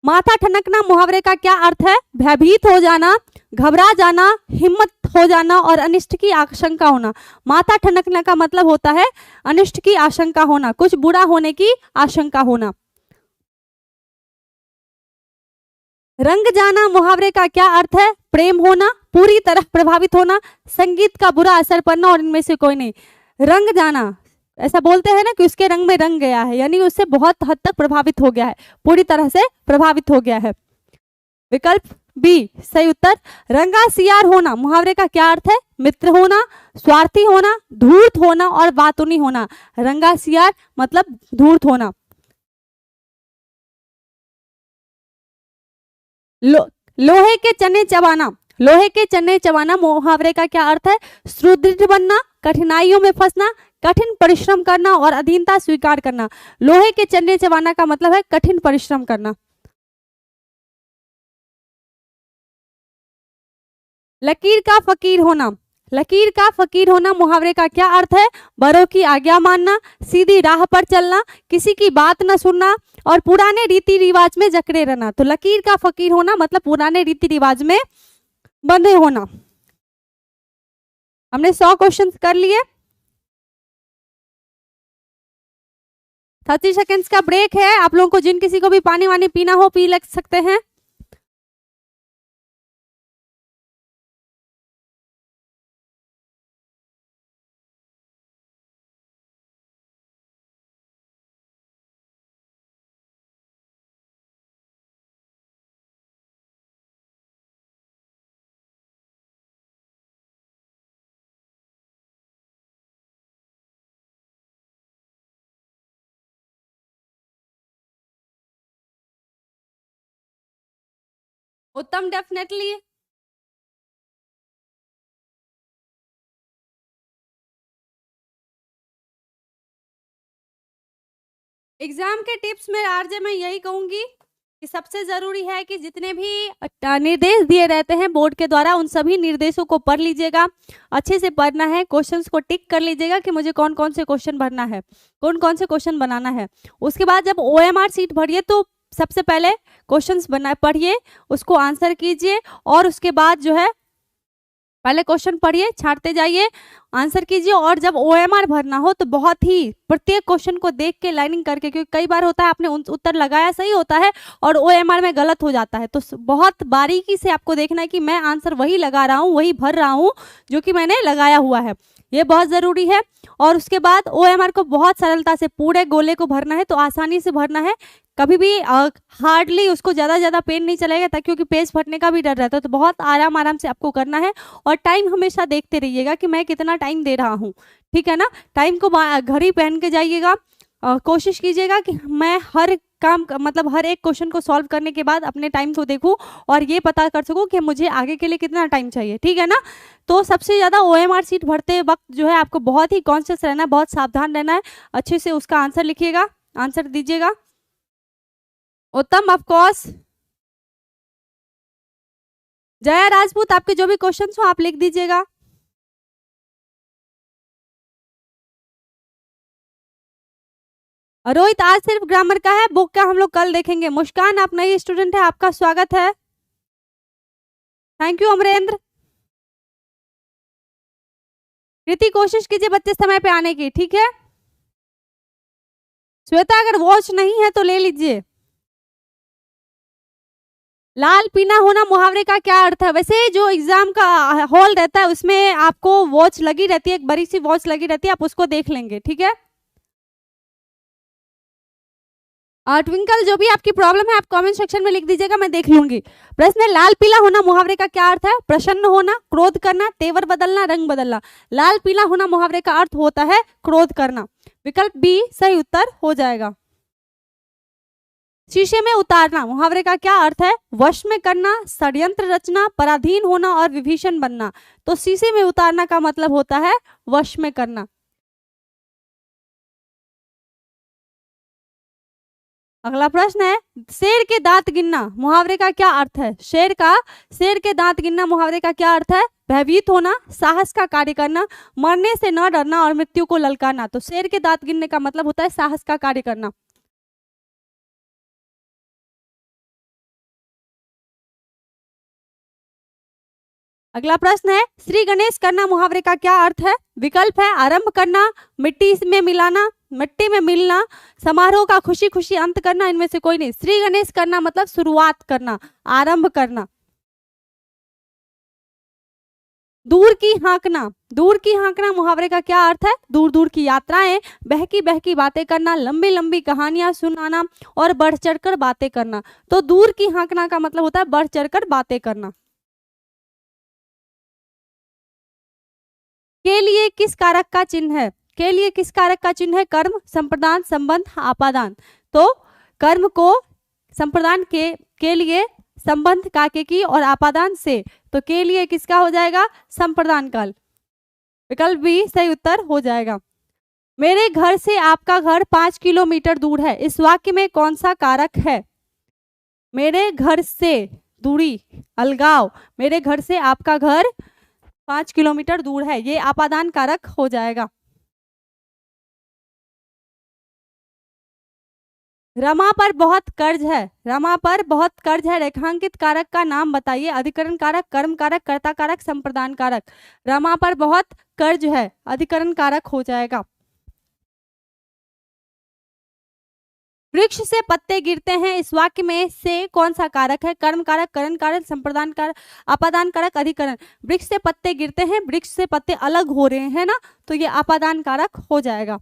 माथा ठनकना मुहावरे का क्या अर्थ है? भयभीत हो जाना, घबरा जाना, हिम्मत हो जाना और अनिष्ट की आशंका होना। माथा ठनकना का मतलब होता है अनिष्ट की आशंका होना, कुछ बुरा होने की आशंका होना। रंग जाना मुहावरे का क्या अर्थ है? प्रेम होना, पूरी तरह प्रभावित होना, संगीत का बुरा असर पड़ना और इनमें से कोई नहीं। रंग जाना, ऐसा बोलते हैं ना कि उसके रंग में रंग गया है, यानी उससे बहुत हद तक प्रभावित हो गया है, पूरी तरह से प्रभावित हो गया है। विकल्प बी सही उत्तर। रंगा सियार होना मुहावरे का क्या अर्थ है? मित्र होना, स्वार्थी होना, धूर्त होना और बातूनी होना। रंगा सियार मतलब धूर्त होना। लोहे के चने चबाना, लोहे के चने चबाना मुहावरे का क्या अर्थ है? सुदृढ़ बनना, कठिनाइयों में फंसना, कठिन परिश्रम करना और अधीनता स्वीकार करना। लोहे के चने चबाना का मतलब है कठिन परिश्रम करना। लकीर का फकीर होना, लकीर का फकीर होना मुहावरे का क्या अर्थ है? बड़ों की आज्ञा मानना, सीधी राह पर चलना, किसी की बात न सुनना और पुराने रीति रिवाज में जकड़े रहना। तो लकीर का फकीर होना मतलब पुराने रीति रिवाज में बंधे होना। हमने 100 क्वेश्चन कर लिए। 30 सेकेंड्स का ब्रेक है। आप लोगों को जिन किसी को भी पानी वानी पीना हो पी लग सकते हैं। उत्तम डेफिनेटली। एग्जाम के टिप्स में आरजे मैं यही कहूंगी कि सबसे जरूरी है कि जितने भी निर्देश दिए रहते हैं बोर्ड के द्वारा उन सभी निर्देशों को पढ़ लीजिएगा, अच्छे से पढ़ना है, क्वेश्चंस को टिक कर लीजिएगा कि मुझे कौन कौन से क्वेश्चन भरना है, कौन कौन से क्वेश्चन बनाना है। उसके बाद जब OMR सीट भरिए तो सबसे पहले क्वेश्चंस बना पढ़िए, उसको आंसर कीजिए और उसके बाद जो है पहले क्वेश्चन पढ़िए, छांटते जाइए, आंसर कीजिए और जब OMR भरना हो तो बहुत ही प्रत्येक क्वेश्चन को देख के लाइनिंग करके, क्योंकि कई बार होता है आपने उत्तर लगाया सही होता है और OMR में गलत हो जाता है, तो बहुत बारीकी से आपको देखना है कि मैं आंसर वही लगा रहा हूँ, वही भर रहा हूँ जो कि मैंने लगाया हुआ है। ये बहुत जरूरी है। और उसके बाद OMR को बहुत सरलता से पूरे गोले को भरना है, तो आसानी से भरना है, कभी भी हार्डली उसको ज्यादा पेन नहीं चलेगा, ताकि क्योंकि पेज फटने का भी डर रहता है, तो बहुत आराम से आपको करना है। और टाइम हमेशा देखते रहिएगा कि मैं कितना टाइम दे रहा हूँ, ठीक है ना। टाइम को घड़ी पहन के जाइएगा। कोशिश कीजिएगा कि मैं हर काम मतलब हर एक क्वेश्चन को सॉल्व करने के बाद अपने टाइम को देखूं और ये पता कर सकूं कि मुझे आगे के लिए कितना टाइम चाहिए, ठीक है ना। तो सबसे ज्यादा OMR सीट भरते वक्त जो है आपको बहुत ही कॉन्शियस रहना है, बहुत सावधान रहना है, अच्छे से उसका आंसर लिखिएगा, आंसर दीजिएगा। उत्तम, ऑफ कोर्स। जया राजपूत, आपके जो भी क्वेश्चन हो आप लिख दीजिएगा। रोहित, आज सिर्फ ग्रामर का है, बुक का हम लोग कल देखेंगे। मुस्कान, आप नई स्टूडेंट है, आपका स्वागत है। Thank you Amarendra. कृति, कोशिश कीजिए बच्चे समय पे आने की, ठीक है। श्वेता, अगर वॉच नहीं है तो ले लीजिए। लाल पीला होना मुहावरे का क्या अर्थ है? वैसे जो एग्जाम का हॉल रहता है उसमें आपको वॉच लगी रहती है, एक बड़ी सी वॉच लगी रहती है, आप उसको देख लेंगे, ठीक है। ट्विंकल, जो भी आपकी प्रॉब्लम है आप कमेंट सेक्शन में लिख दीजिएगा, मैं देख लूंगी। प्रश्न है, लाल पीला होना मुहावरे का क्या अर्थ है? प्रसन्न होना, क्रोध करना, तेवर बदलना, रंग बदलना। लाल पीला होना मुहावरे का अर्थ होता है क्रोध करना। विकल्प बी सही उत्तर हो जाएगा। शीशे में उतारना मुहावरे का क्या अर्थ है? वश में करना, षड्यंत्र रचना, पराधीन होना और विभीषण बनना। तो शीशे में उतारना का मतलब होता है वश में करना। अगला प्रश्न है, शेर के दांत गिनना मुहावरे का क्या अर्थ है? शेर के दांत गिनना मुहावरे का क्या अर्थ है? भयभीत होना, साहस का कार्य करना, मरने से न डरना और मृत्यु को ललकारना। तो शेर के दांत गिनने का मतलब होता है साहस का कार्य करना। अगला प्रश्न है, श्री गणेश करना मुहावरे का क्या अर्थ है? विकल्प है आरंभ करना, मिट्टी में मिलाना, मिट्टी में मिलना, समारोह का खुशी खुशी अंत करना, इनमें से कोई नहीं। श्री गणेश करना मतलब शुरुआत करना, आरंभ करना। दूर की हाँकना मुहावरे का क्या अर्थ है? दूर दूर की यात्राएं, बहकी बहकी बातें करना, लंबी लंबी कहानियां सुनाना और बढ़ चढ़कर बातें करना। तो दूर की हाँकना का मतलब होता है बढ़ चढ़कर बातें करना। के लिए किस कारक का चिन्ह है? के लिए किस कारक का चिन्ह है? कर्म, संप्रदान, संबंध, आपादान। तो कर्म को संप्रदान के लिए, संबंध काके की और आपादान से, तो के लिए किसका हो जाएगा? संप्रदान काल। विकल्प बी सही उत्तर हो जाएगा। मेरे घर से आपका घर 5 किलोमीटर दूर है, इस वाक्य में कौन सा कारक है? मेरे घर से, दूरी, अलगाव, मेरे घर से आपका घर 5 किलोमीटर दूर है, ये आपादान कारक हो जाएगा। रमा पर बहुत कर्ज है, रमा पर बहुत कर्ज है, रेखांकित कारक का नाम बताइए। अधिकरण कारक, कर्म कारक, कर्ता कारक, संप्रदान कारक। रमा पर बहुत कर्ज है, अधिकरण कारक हो जाएगा। वृक्ष से पत्ते गिरते हैं, इस वाक्य में से कौन सा कारक है? कर्म कारक, करण कारक, संप्रदान कारक, आपादान कारक, अधिकरण। वृक्ष से पत्ते गिरते हैं, वृक्ष से पत्ते अलग हो रहे हैं ना, तो ये आपादान कारक हो जाएगा।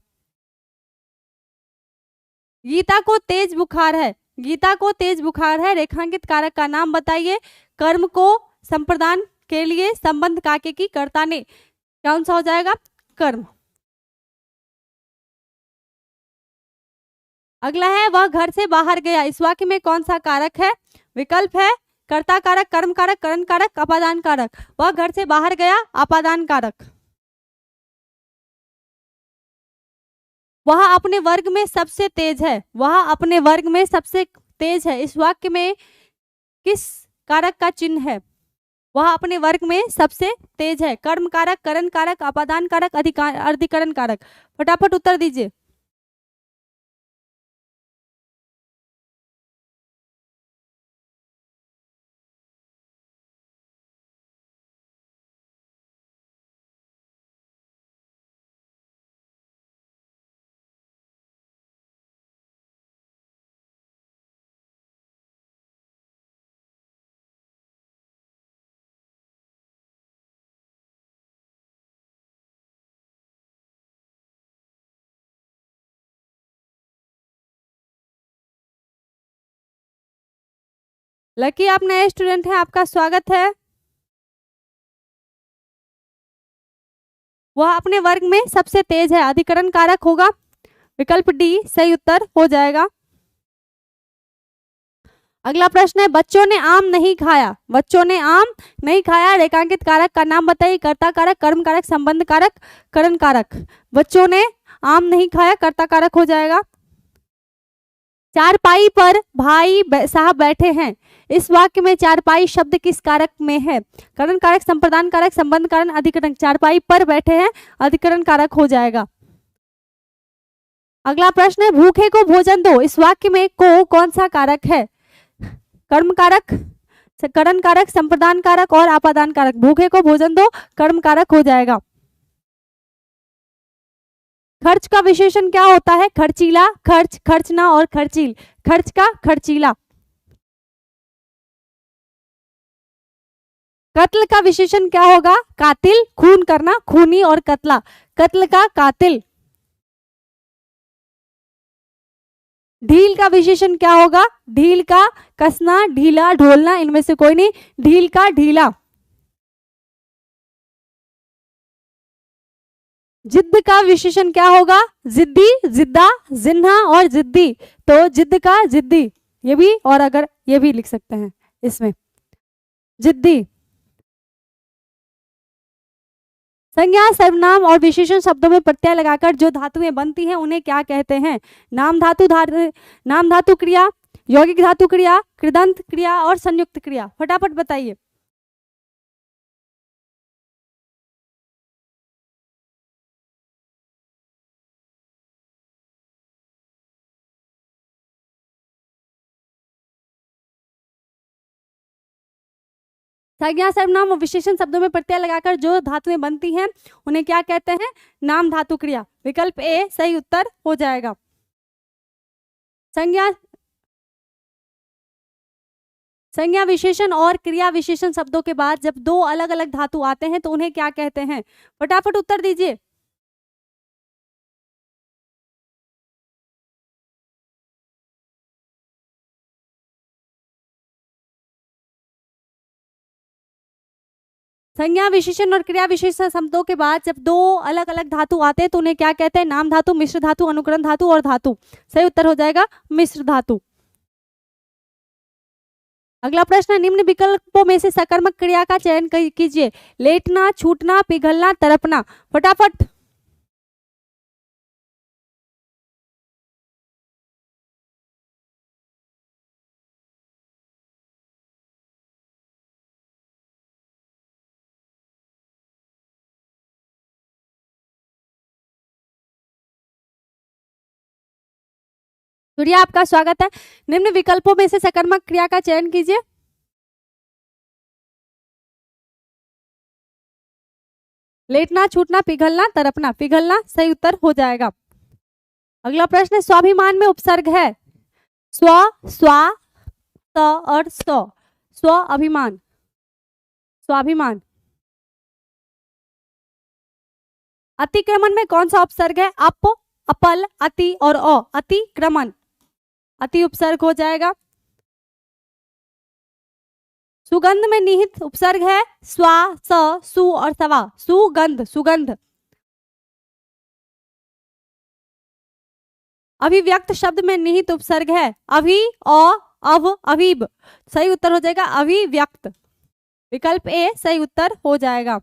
गीता को तेज बुखार है, गीता को तेज बुखार है, रेखांकित कारक का नाम बताइए। कर्म को संप्रदान के लिए, संबंध काके की, कर्ता ने, कौन सा हो जाएगा? कर्म। अगला है, वह घर से बाहर गया, इस वाक्य में कौन सा कारक है? विकल्प है कर्ता कारक, कर्म कारक, करण कारक, अपादान कारक। वह घर से बाहर गया, अपादान कारक। वह अपने वर्ग में सबसे तेज है, वह अपने वर्ग में सबसे तेज है, इस वाक्य में किस कारक का चिन्ह है? वह अपने वर्ग में सबसे तेज है। कर्म कारक, करण कारक, अपादान कारक, अधिकरण कारक। फटाफट उत्तर दीजिए। लकी आप नए स्टूडेंट हैं, आपका स्वागत है। वह अपने वर्ग में सबसे तेज है, अधिकरण कारक होगा, विकल्प डी सही उत्तर हो जाएगा। अगला प्रश्न है, बच्चों ने आम नहीं खाया। बच्चों ने आम नहीं खाया, रेखांकित कारक का नाम बताइए। कर्ता कारक, कर्म कारक, संबंध कारक, करण कारक। बच्चों ने आम नहीं खाया, कर्ता कारक हो जाएगा। चारपाई पर भाई साहब बैठे हैं, इस वाक्य में चारपाई शब्द किस कारक में है? करण कारक, संप्रदान कारक, संबंध कारक, अधिकरण। चारपाई पर बैठे हैं, अधिकरण कारक हो जाएगा। अगला प्रश्न है, भूखे को भोजन दो, इस वाक्य में को कौन सा कारक है? कर्म कारक, करण कारक, संप्रदान कारक और आपादान कारक। भूखे को भोजन दो कर्म कारक हो जाएगा। खर्च का विशेषण क्या होता है? खर्चीला, खर्च, खर्चना और खर्चील। खर्च का खर्चीला। कत्ल का विशेषण क्या होगा? कातिल, खून करना, खूनी और कत्ला। कत्ल का कातिल। ढील का विशेषण क्या होगा? ढील का कसना, ढीला, ढोलना, इनमें से कोई नहीं, ढील का ढीला। जिद्द का विशेषण क्या होगा? जिद्दी, जिद्दा, जिन्हा और जिद्दी। तो जिद्द का जिद्दी, ये भी, और अगर ये भी लिख सकते हैं इसमें, जिद्दी। संज्ञा, सर्वनाम और विशेषण शब्दों में प्रत्यय लगाकर जो धातुएं बनती हैं उन्हें क्या कहते हैं? नाम धातु, नाम धातु क्रिया, यौगिक धातु क्रिया, कृदंत क्रिया और संयुक्त क्रिया। फटाफट बताइए। संज्ञा, सर्वनाम और विशेषण शब्दों में प्रत्यय लगाकर जो धातुएं बनती हैं उन्हें क्या कहते हैं? नाम धातु क्रिया। विकल्प ए सही उत्तर हो जाएगा। संज्ञा, संज्ञा विशेषण और क्रिया विशेषण शब्दों के बाद जब दो अलग अलग धातु आते हैं तो उन्हें क्या कहते हैं? फटाफट उत्तर दीजिए। संज्ञा विशेषण और क्रिया विशेषण शब्दों के बाद जब दो अलग अलग धातु आते हैं तो उन्हें क्या कहते हैं? नाम धातु, मिश्र धातु, अनुकरण धातु और धातु। सही उत्तर हो जाएगा मिश्र धातु। अगला प्रश्न, निम्न विकल्पों में से सकर्मक क्रिया का चयन कीजिए। लेटना, छूटना, पिघलना, तड़पना। फटाफट। सूर्या आपका स्वागत है। निम्न विकल्पों में से सकर्मक क्रिया का चयन कीजिए। लेटना, छूटना, पिघलना, तड़पना। पिघलना सही उत्तर हो जाएगा। अगला प्रश्न, स्वाभिमान में उपसर्ग है स्व, स्वा, स और स। स्व अभिमान, स्वाभिमान। अतिक्रमण में कौन सा उपसर्ग है? अप, अपल, अति और अ। अतिक्रमण, अति उपसर्ग हो जाएगा। सुगंध में निहित उपसर्ग है स्वा, स, सु और सवा। सुगंध, सुगंध। अभिव्यक्त शब्द में निहित उपसर्ग है अभि, अ, अव, अवीब। सही उत्तर हो जाएगा अभिव्यक्त। विकल्प ए सही उत्तर हो जाएगा।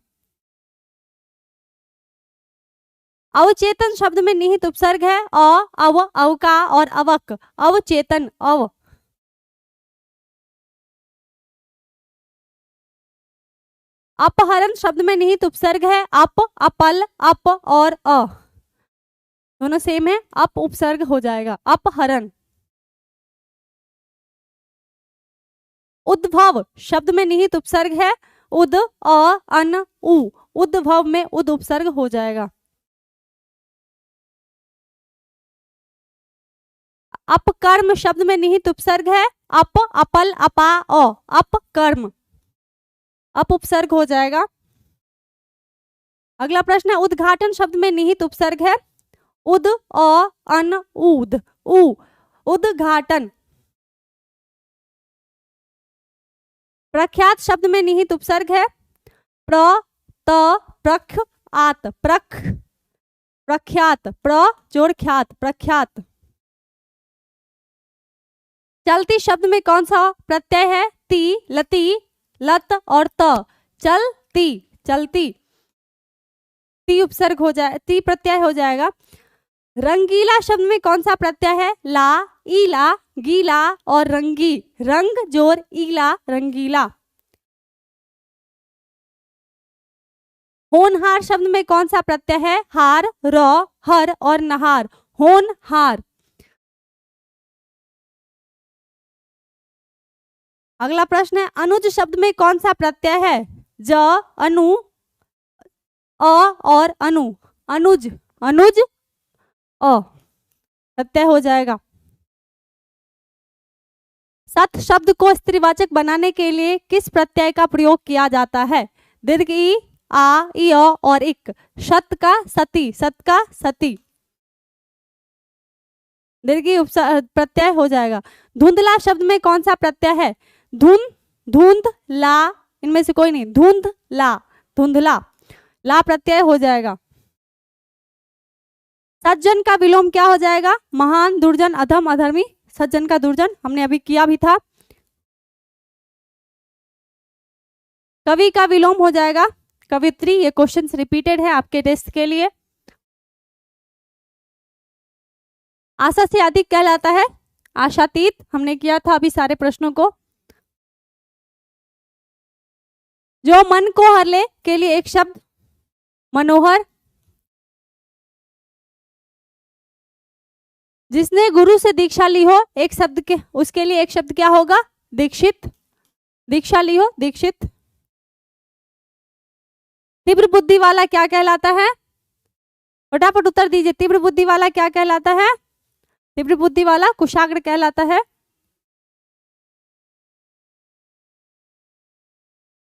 अवचेतन शब्द में निहित उपसर्ग है अ, अव, अवका और अवक। अवचेतन, अव। अपहरण शब्द में निहित उपसर्ग है अप, अपल, अप और अ। दोनों सेम है, अप उपसर्ग हो जाएगा अपहरण। उद्भव शब्द में निहित उपसर्ग है उद, अ, अन, उ। उद्भव में उद उपसर्ग हो जाएगा। अपकर्म शब्द में निहित उपसर्ग है अप, अपल, अपा, अ। अपकर्म, अप उपसर्ग हो जाएगा। अगला प्रश्न है, उद्घाटन शब्द में निहित उपसर्ग है उद, अ, अन, उद, उ। उद्घाटन। प्रख्यात शब्द में निहित उपसर्ग है प्र, त, प्रख, आत, प्रख, प्रख्यात, प्र जोड़ ख्यात, प्रख्यात। चलती शब्द में कौन सा प्रत्यय है? ती, लती, लत और त। चलती, चलती, ती उपसर्ग हो जाए, ती प्रत्यय हो जाएगा। रंगीला शब्द में कौन सा प्रत्यय है? ला, ईला, गीला और रंगी, रंग जोर ईला, रंगीला। होनहार शब्द में कौन सा प्रत्यय है? हार, र, हर और नहार, होनहार। अगला प्रश्न है अनुज शब्द में कौन सा प्रत्यय है? ज, अनु, अ और अनु, अनुज, अनुज, अ प्रत्यय हो जाएगा। सत शब्द को स्त्रीवाचक बनाने के लिए किस प्रत्यय का प्रयोग किया जाता है? दीर्घ ई, आ, ई, और इक। सत का सती, सत का सती, दीर्घी प्रत्यय हो जाएगा। धुंधला शब्द में कौन सा प्रत्यय है? धुंध, धुंध, ला, इनमें से कोई नहीं, धुंध ला, धुंधला, ला प्रत्यय हो जाएगा। सज्जन का विलोम क्या हो जाएगा? महान, दुर्जन, अधम, अधर्मी। सज्जन का दुर्जन हमने अभी किया भी था। कवि का विलोम हो जाएगा कवित्री। ये क्वेश्चन रिपीटेड है आपके टेस्ट के लिए। आशा से अधिक कहलाता है आशातीत, हमने किया था अभी सारे प्रश्नों को। जो मन को हर ले के लिए एक शब्द मनोहर। जिसने गुरु से दीक्षा ली हो एक शब्द के, उसके लिए एक शब्द क्या होगा? दीक्षित, दीक्षा ली हो, दीक्षित। तीव्र बुद्धि वाला क्या कहलाता है? फटाफट उत्तर दीजिए, तीव्र बुद्धि वाला क्या कहलाता है? तीव्र बुद्धि वाला कुशाग्र कहलाता है।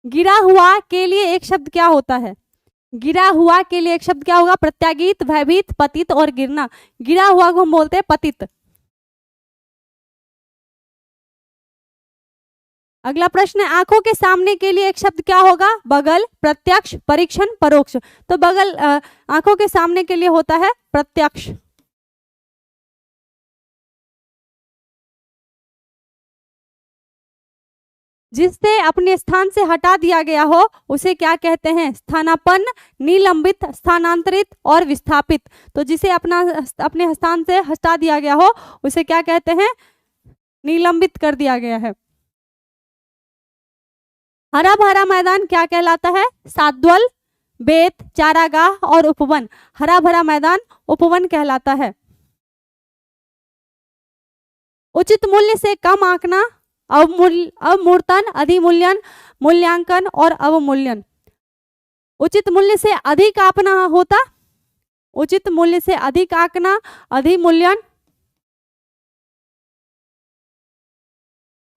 गिरा हुआ के लिए एक शब्द क्या होता है? गिरा हुआ के लिए एक शब्द क्या होगा? प्रत्यागीत, भयभीत, पतित और गिरना। गिरा हुआ को हम बोलते हैं पतित। अगला प्रश्न है आंखों के सामने के लिए एक शब्द क्या होगा? बगल, प्रत्यक्ष, परीक्षण, परोक्ष। तो बगल आंखों के सामने के लिए होता है प्रत्यक्ष। जिससे अपने स्थान से हटा दिया गया हो उसे क्या कहते हैं? स्थानापन्न, निलंबित, स्थानांतरित और विस्थापित। तो जिसे अपने स्थान से हटा दिया गया हो उसे क्या कहते हैं? निलंबित कर दिया गया है। हरा भरा मैदान क्या कहलाता है? साद्वल, बेत, चारागाह और उपवन। हरा भरा मैदान उपवन कहलाता है। उचित मूल्य से कम आंकना, अवमूर्तन, अधिमूल्यन, मूल्यांकन और अवमूल्यन। उचित मूल्य से अधिक आंकना होता, उचित मूल्य से अधिक आंकना, अधिमूल्यन,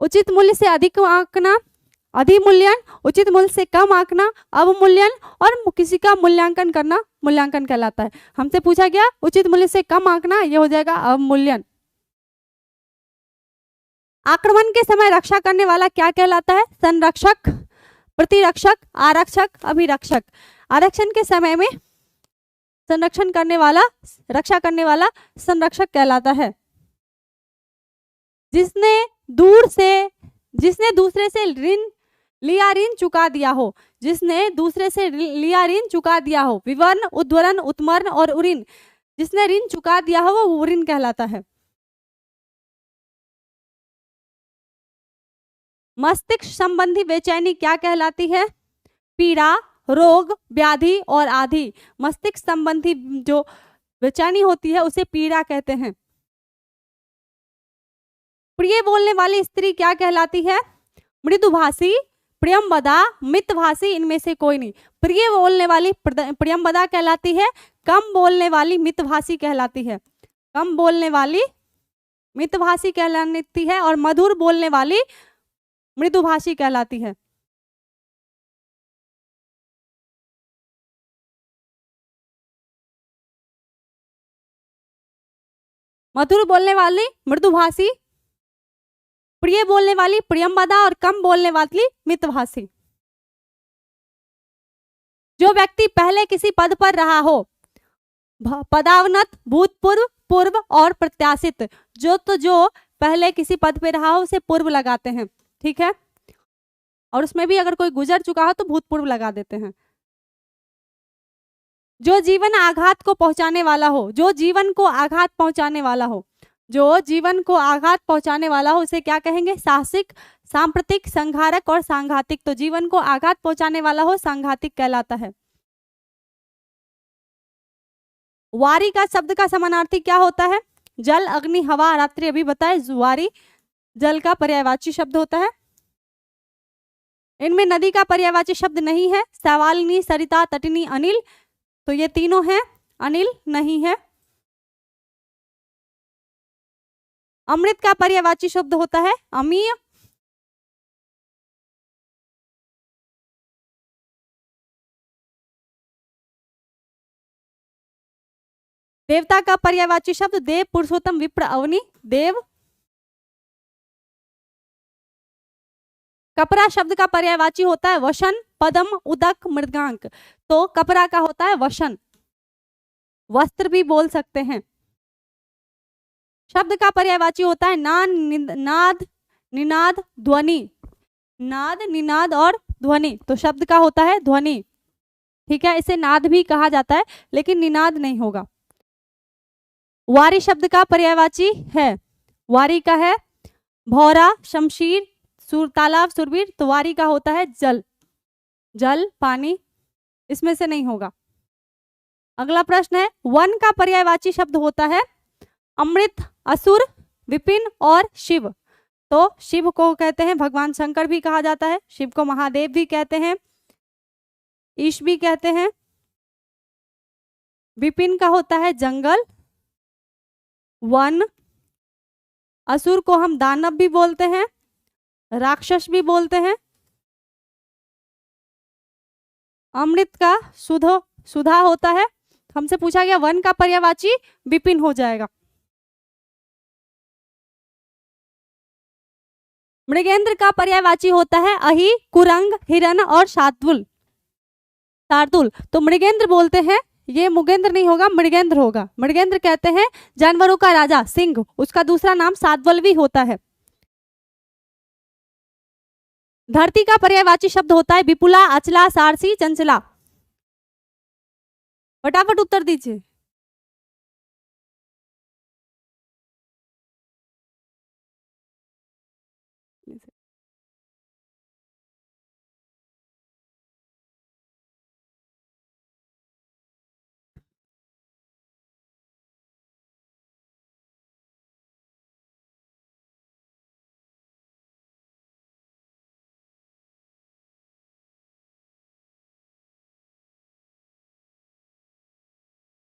उचित मूल्य से अधिक आंकना, अधिमूल्यन, उचित मूल्य से कम आंकना, अवमूल्यन और किसी का मूल्यांकन करना मूल्यांकन कहलाता है। हमसे पूछा गया उचित मूल्य से कम आंकना, ये हो जाएगा अवमूल्यन। आक्रमण के समय रक्षा करने वाला क्या कहलाता है? संरक्षक, प्रतिरक्षक, आरक्षक, अभिरक्षक। आरक्षण के समय में संरक्षण करने वाला, रक्षा करने वाला संरक्षक कहलाता है। जिसने दूसरे से ऋण लिया, ऋण चुका दिया हो, जिसने दूसरे से लिया ऋण चुका दिया हो। विवर्ण, उद्वर्ण, उत्मर्ण और उऋण। जिसने ऋण चुका दिया हो वो उऋण कहलाता है। मस्तिष्क संबंधी बेचैनी क्या कहलाती है? पीड़ा, रोग, व्याधि और आदि। मस्तिष्क संबंधी जो बेचैनी होती है उसे पीड़ा कहते हैं। प्रिय बोलने वाली स्त्री क्या कहलाती है? मृदुभाषी, प्रियंवदा, मितभाषी, इनमें से कोई नहीं। प्रिय बोलने वाली प्रियंवदा कहलाती है, कम बोलने वाली मितभाषी कहलाती है। कम बोलने वाली मितभाषी कहलाती है और मधुर बोलने वाली मृदुभाषी कहलाती है। मधुर बोलने वाली मृदुभाषी, प्रिय बोलने वाली प्रियंवदा और कम बोलने वाली मितभाषी। जो व्यक्ति पहले किसी पद पर रहा हो, पदावनत, भूतपूर्व, पूर्व और प्रत्याशित। जो पहले किसी पद पे रहा हो उसे पूर्व लगाते हैं, ठीक है, और उसमें भी अगर कोई गुजर चुका हो तो भूतपूर्व लगा देते हैं। जो जीवन आघात को पहुंचाने वाला हो, जो जीवन को आघात पहुंचाने वाला हो, जो जीवन को आघात पहुंचाने वाला हो उसे क्या कहेंगे? साहसिक, सांप्रतिक, संघारक और सांघातिक। तो जीवन को आघात पहुंचाने वाला हो सांघातिक कहलाता है। वारी का शब्द का समानार्थी क्या होता है? जल, अग्नि, हवा, रात्रि। अभी बताए वारी जल का पर्यायवाची शब्द होता है। इनमें नदी का पर्यायवाची शब्द नहीं है। सवालिनी, सरिता, तटिनी, अनिल, तो ये तीनों हैं, अनिल नहीं है। अमृत का पर्यायवाची शब्द होता है अमीय। देवता का पर्यायवाची शब्द देव, पुरुषोत्तम, विप्र, अवनी, देव। कपरा शब्द का पर्यायवाची होता है वशन, पदम, उदक, मृदंगांक। तो कपरा का होता है वशन, वस्त्र भी बोल सकते हैं। शब्द का पर्यायवाची होता है नाद, निनाद, ध्वनि। नाद, निनाद और ध्वनि, तो शब्द का होता है ध्वनि, ठीक है। इसे नाद भी कहा जाता है लेकिन निनाद नहीं होगा। वारी शब्द का पर्यायवाची है, वारी का है भौरा, शमशीर, तालाब, सुरवीर। तो वारी का होता है जल, जल, पानी, इसमें से नहीं होगा। अगला प्रश्न है, वन का पर्यायवाची शब्द होता है अमृत, असुर, विपिन और शिव। तो शिव को कहते हैं भगवान शंकर भी कहा जाता है, शिव को महादेव भी कहते हैं, ईश भी कहते हैं। विपिन का होता है जंगल, वन। असुर को हम दानव भी बोलते हैं, राक्षस भी बोलते हैं। अमृत का सुधा होता है। हमसे पूछा गया वन का पर्यायवाची विपिन हो जाएगा। मृगेंद्र का पर्यायवाची होता है अहि, कुरंग, हिरण और शार्दुल। तो मृगेंद्र बोलते हैं, ये मुगेंद्र नहीं होगा, मृगेंद्र होगा। मृगेंद्र कहते हैं जानवरों का राजा, सिंह। उसका दूसरा नाम शार्दुल भी होता है। धरती का पर्यायवाची शब्द होता है विपुला, अचला, सारसी, चंचला। फटाफट उत्तर दीजिए।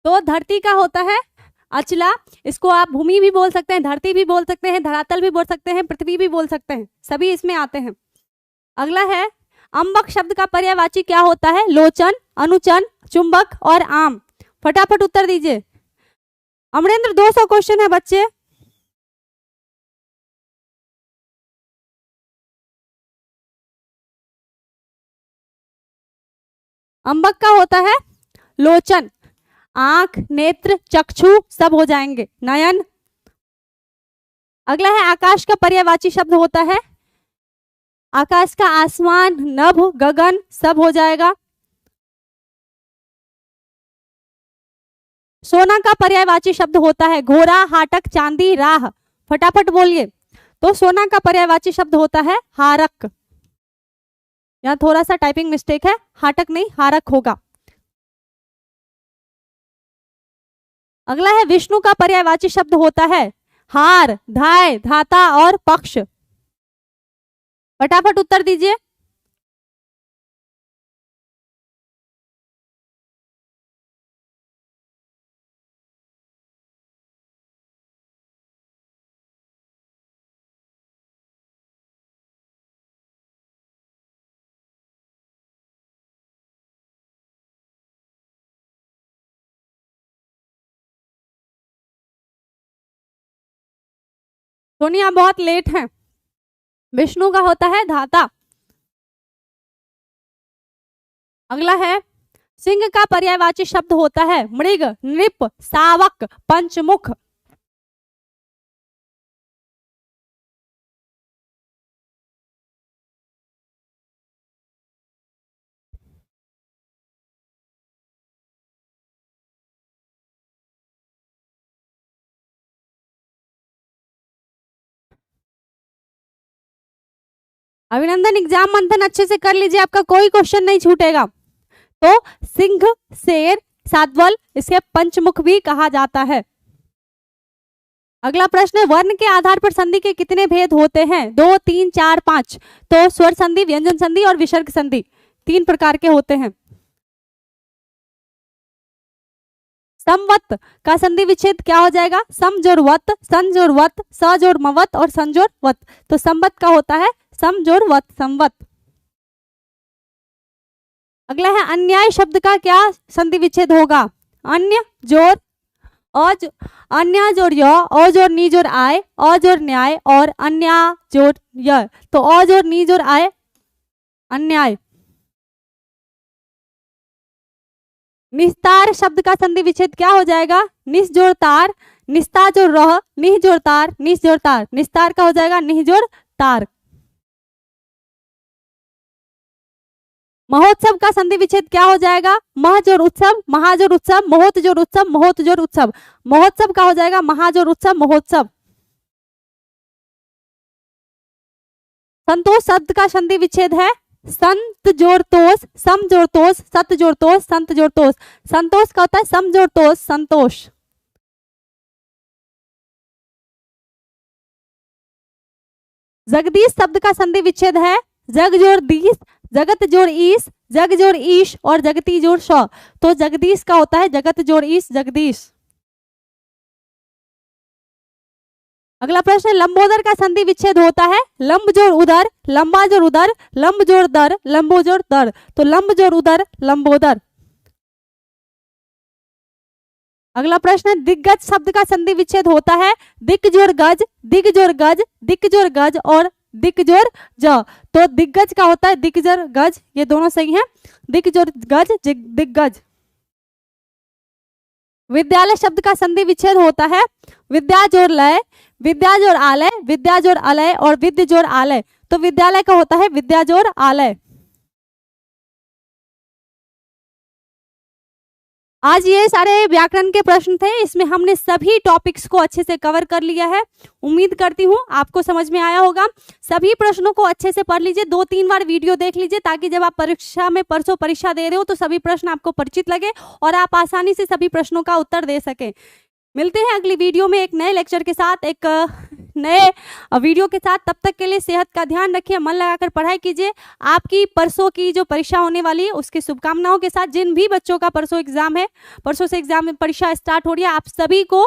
तो धरती का होता है अचला। इसको आप भूमि भी बोल सकते हैं, धरती भी बोल सकते हैं, धरातल भी बोल सकते हैं, पृथ्वी भी बोल सकते हैं, सभी इसमें आते हैं। अगला है, अम्बक शब्द का पर्यायवाची क्या होता है? लोचन, अनुचन, चुंबक और आम। फटाफट उत्तर दीजिए। अमरेंद्र 200 क्वेश्चन है बच्चे। अम्बक का होता है लोचन, आंख, नेत्र, चक्षु सब हो जाएंगे, नयन। अगला है, आकाश का पर्यायवाची शब्द होता है, आकाश का आसमान, नभ, गगन सब हो जाएगा। सोना का पर्यायवाची शब्द होता है घोड़ा, हाटक, चांदी, राह। फटाफट बोलिए। तो सोना का पर्यायवाची शब्द होता है हारक। यहाँ थोड़ा सा टाइपिंग मिस्टेक है, हाटक नहीं हारक होगा। अगला है, विष्णु का पर्यायवाची शब्द होता है हार, धाय, धाता और पक्ष। फटाफट उत्तर दीजिए। सोनिया बहुत लेट हैं। विष्णु का होता है धाता। अगला है सिंह का पर्यायवाची शब्द होता है मृग, नृप, शावक, पंचमुख। अभिनंदन, एग्जाम मंथन अच्छे से कर लीजिए, आपका कोई क्वेश्चन नहीं छूटेगा। तो सिंह, शेर, सातवल, इसके पंचमुख भी कहा जाता है। अगला प्रश्न है वर्ण के आधार पर संधि के कितने भेद होते हैं? 2, 3, 4, 5। तो स्वर संधि, व्यंजन संधि और विसर्ग संधि 3 प्रकार के होते हैं। समवत का संधि विच्छेद क्या हो जाएगा? सम जोड़ वत, सन जोड़ वत, स जोड़ मवत और सन जोड़ वत। तो समवत का होता है सम जोड़ वत, समवत। अगला है अन्याय शब्द का क्या संधि विच्छेद होगा? अन्य जोड़ अन्य जोड़ य, अ जोड़ नी जोड़ आय, अ जोड़ न्याय और अन्या जोड़ य। तो अ जोड़ नी जोड़ आय अन्याय। निस्तार शब्द का संधि विच्छेद क्या हो जाएगा? निस जोड़ तार, निस्ता जोड़ रह, निह जोड़ तार, निस जोड़ तार। निस्तार का हो जाएगा निह जोड़ तार। महोत्सव का संधि विच्छेद क्या हो जाएगा? मह जोड़ उत्सव, महा जोड़ उत्सव, महोत जोड़ उत्सव, महोत जोड़ उत्सव। महोत्सव का हो जाएगा महा जोड़ उत्सव, महोत्सव। संतोष शब्द का संधि विच्छेद है संत जोड़ तोष, सम जोड़ तोष, सत जोड़ तोष, संत जोड़ तोष। संतोष का होता है सम जोड़ तोष, संतोष। जगदीश शब्द का संधि विच्छेद है जग जोड़ दीस, जगत जोड़ ईश, जग जोड़ ईश और जगती जोड़ श। तो जगदीश का होता है जगत जोड़ ईश, जगदीश। अगला प्रश्न है लंबोदर का संधि विच्छेद होता है लंब जोड़ उदर, लंबा जोड़ उदर, लंब जोड़ दर, लंबो जोड़ दर। तो लंब जोड़ उदर, लंबोदर। अगला प्रश्न है दिग्गज शब्द का संधि विच्छेद होता है दिक जोड़ गज, दिग जोड़ गज, दिक जोड़ गज और दिक जोड़ ज। तो दिग्गज का होता है दिक जोड़ गज, ये दोनों सही हैं। दिक जोड़ गज, दिग्गज। विद्यालय शब्द का संधि विच्छेद होता है विद्या जोड़ लय, विद्या जोड़ आलय, विद्या जोड़ अलय और विद्य जोड़ आलय। तो विद्यालय का होता है विद्या जोड़ आलय। आज ये सारे व्याकरण के प्रश्न थे, इसमें हमने सभी टॉपिक्स को अच्छे से कवर कर लिया है। उम्मीद करती हूँ आपको समझ में आया होगा। सभी प्रश्नों को अच्छे से पढ़ लीजिए, 2-3 बार वीडियो देख लीजिए ताकि जब आप परीक्षा में परसों परीक्षा दे रहे हो तो सभी प्रश्न आपको परिचित लगे और आप आसानी से सभी प्रश्नों का उत्तर दे सकें। मिलते हैं अगली वीडियो में एक नए लेक्चर के साथ, एक नए वीडियो के साथ। तब तक के लिए सेहत का ध्यान रखिए, मन लगाकर पढ़ाई कीजिए। आपकी परसों की जो परीक्षा होने वाली है उसकी शुभकामनाओं के साथ, जिन भी बच्चों का परसों एग्जाम है, परसों से एग्जाम परीक्षा स्टार्ट हो रही है, आप सभी को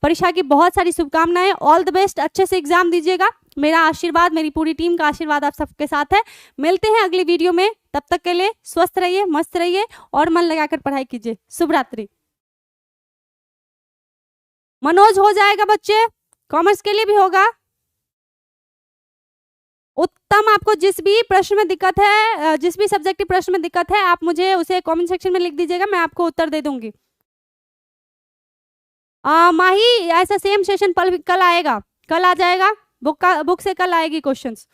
परीक्षा की बहुत सारी शुभकामनाएं। ऑल द बेस्ट, अच्छे से एग्जाम दीजिएगा। मेरा आशीर्वाद, मेरी पूरी टीम का आशीर्वाद आप सबके साथ है। मिलते हैं अगली वीडियो में, तब तक के लिए स्वस्थ रहिए, मस्त रहिए और मन लगाकर पढ़ाई कीजिए। शुभ रात्रि। मनोज हो जाएगा बच्चे, कॉमर्स के लिए भी होगा। उत्तम, आपको जिस भी प्रश्न में दिक्कत है, जिस भी सब्जेक्टिव प्रश्न में दिक्कत है, आप मुझे उसे कमेंट सेक्शन में लिख दीजिएगा, मैं आपको उत्तर दे दूंगी। माही, ऐसा सेम सेशन कल आएगा, कल आ जाएगा, बुक से कल आएगी क्वेश्चंस।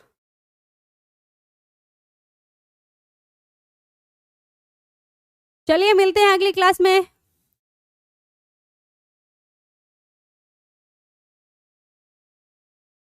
चलिए मिलते हैं अगली क्लास में।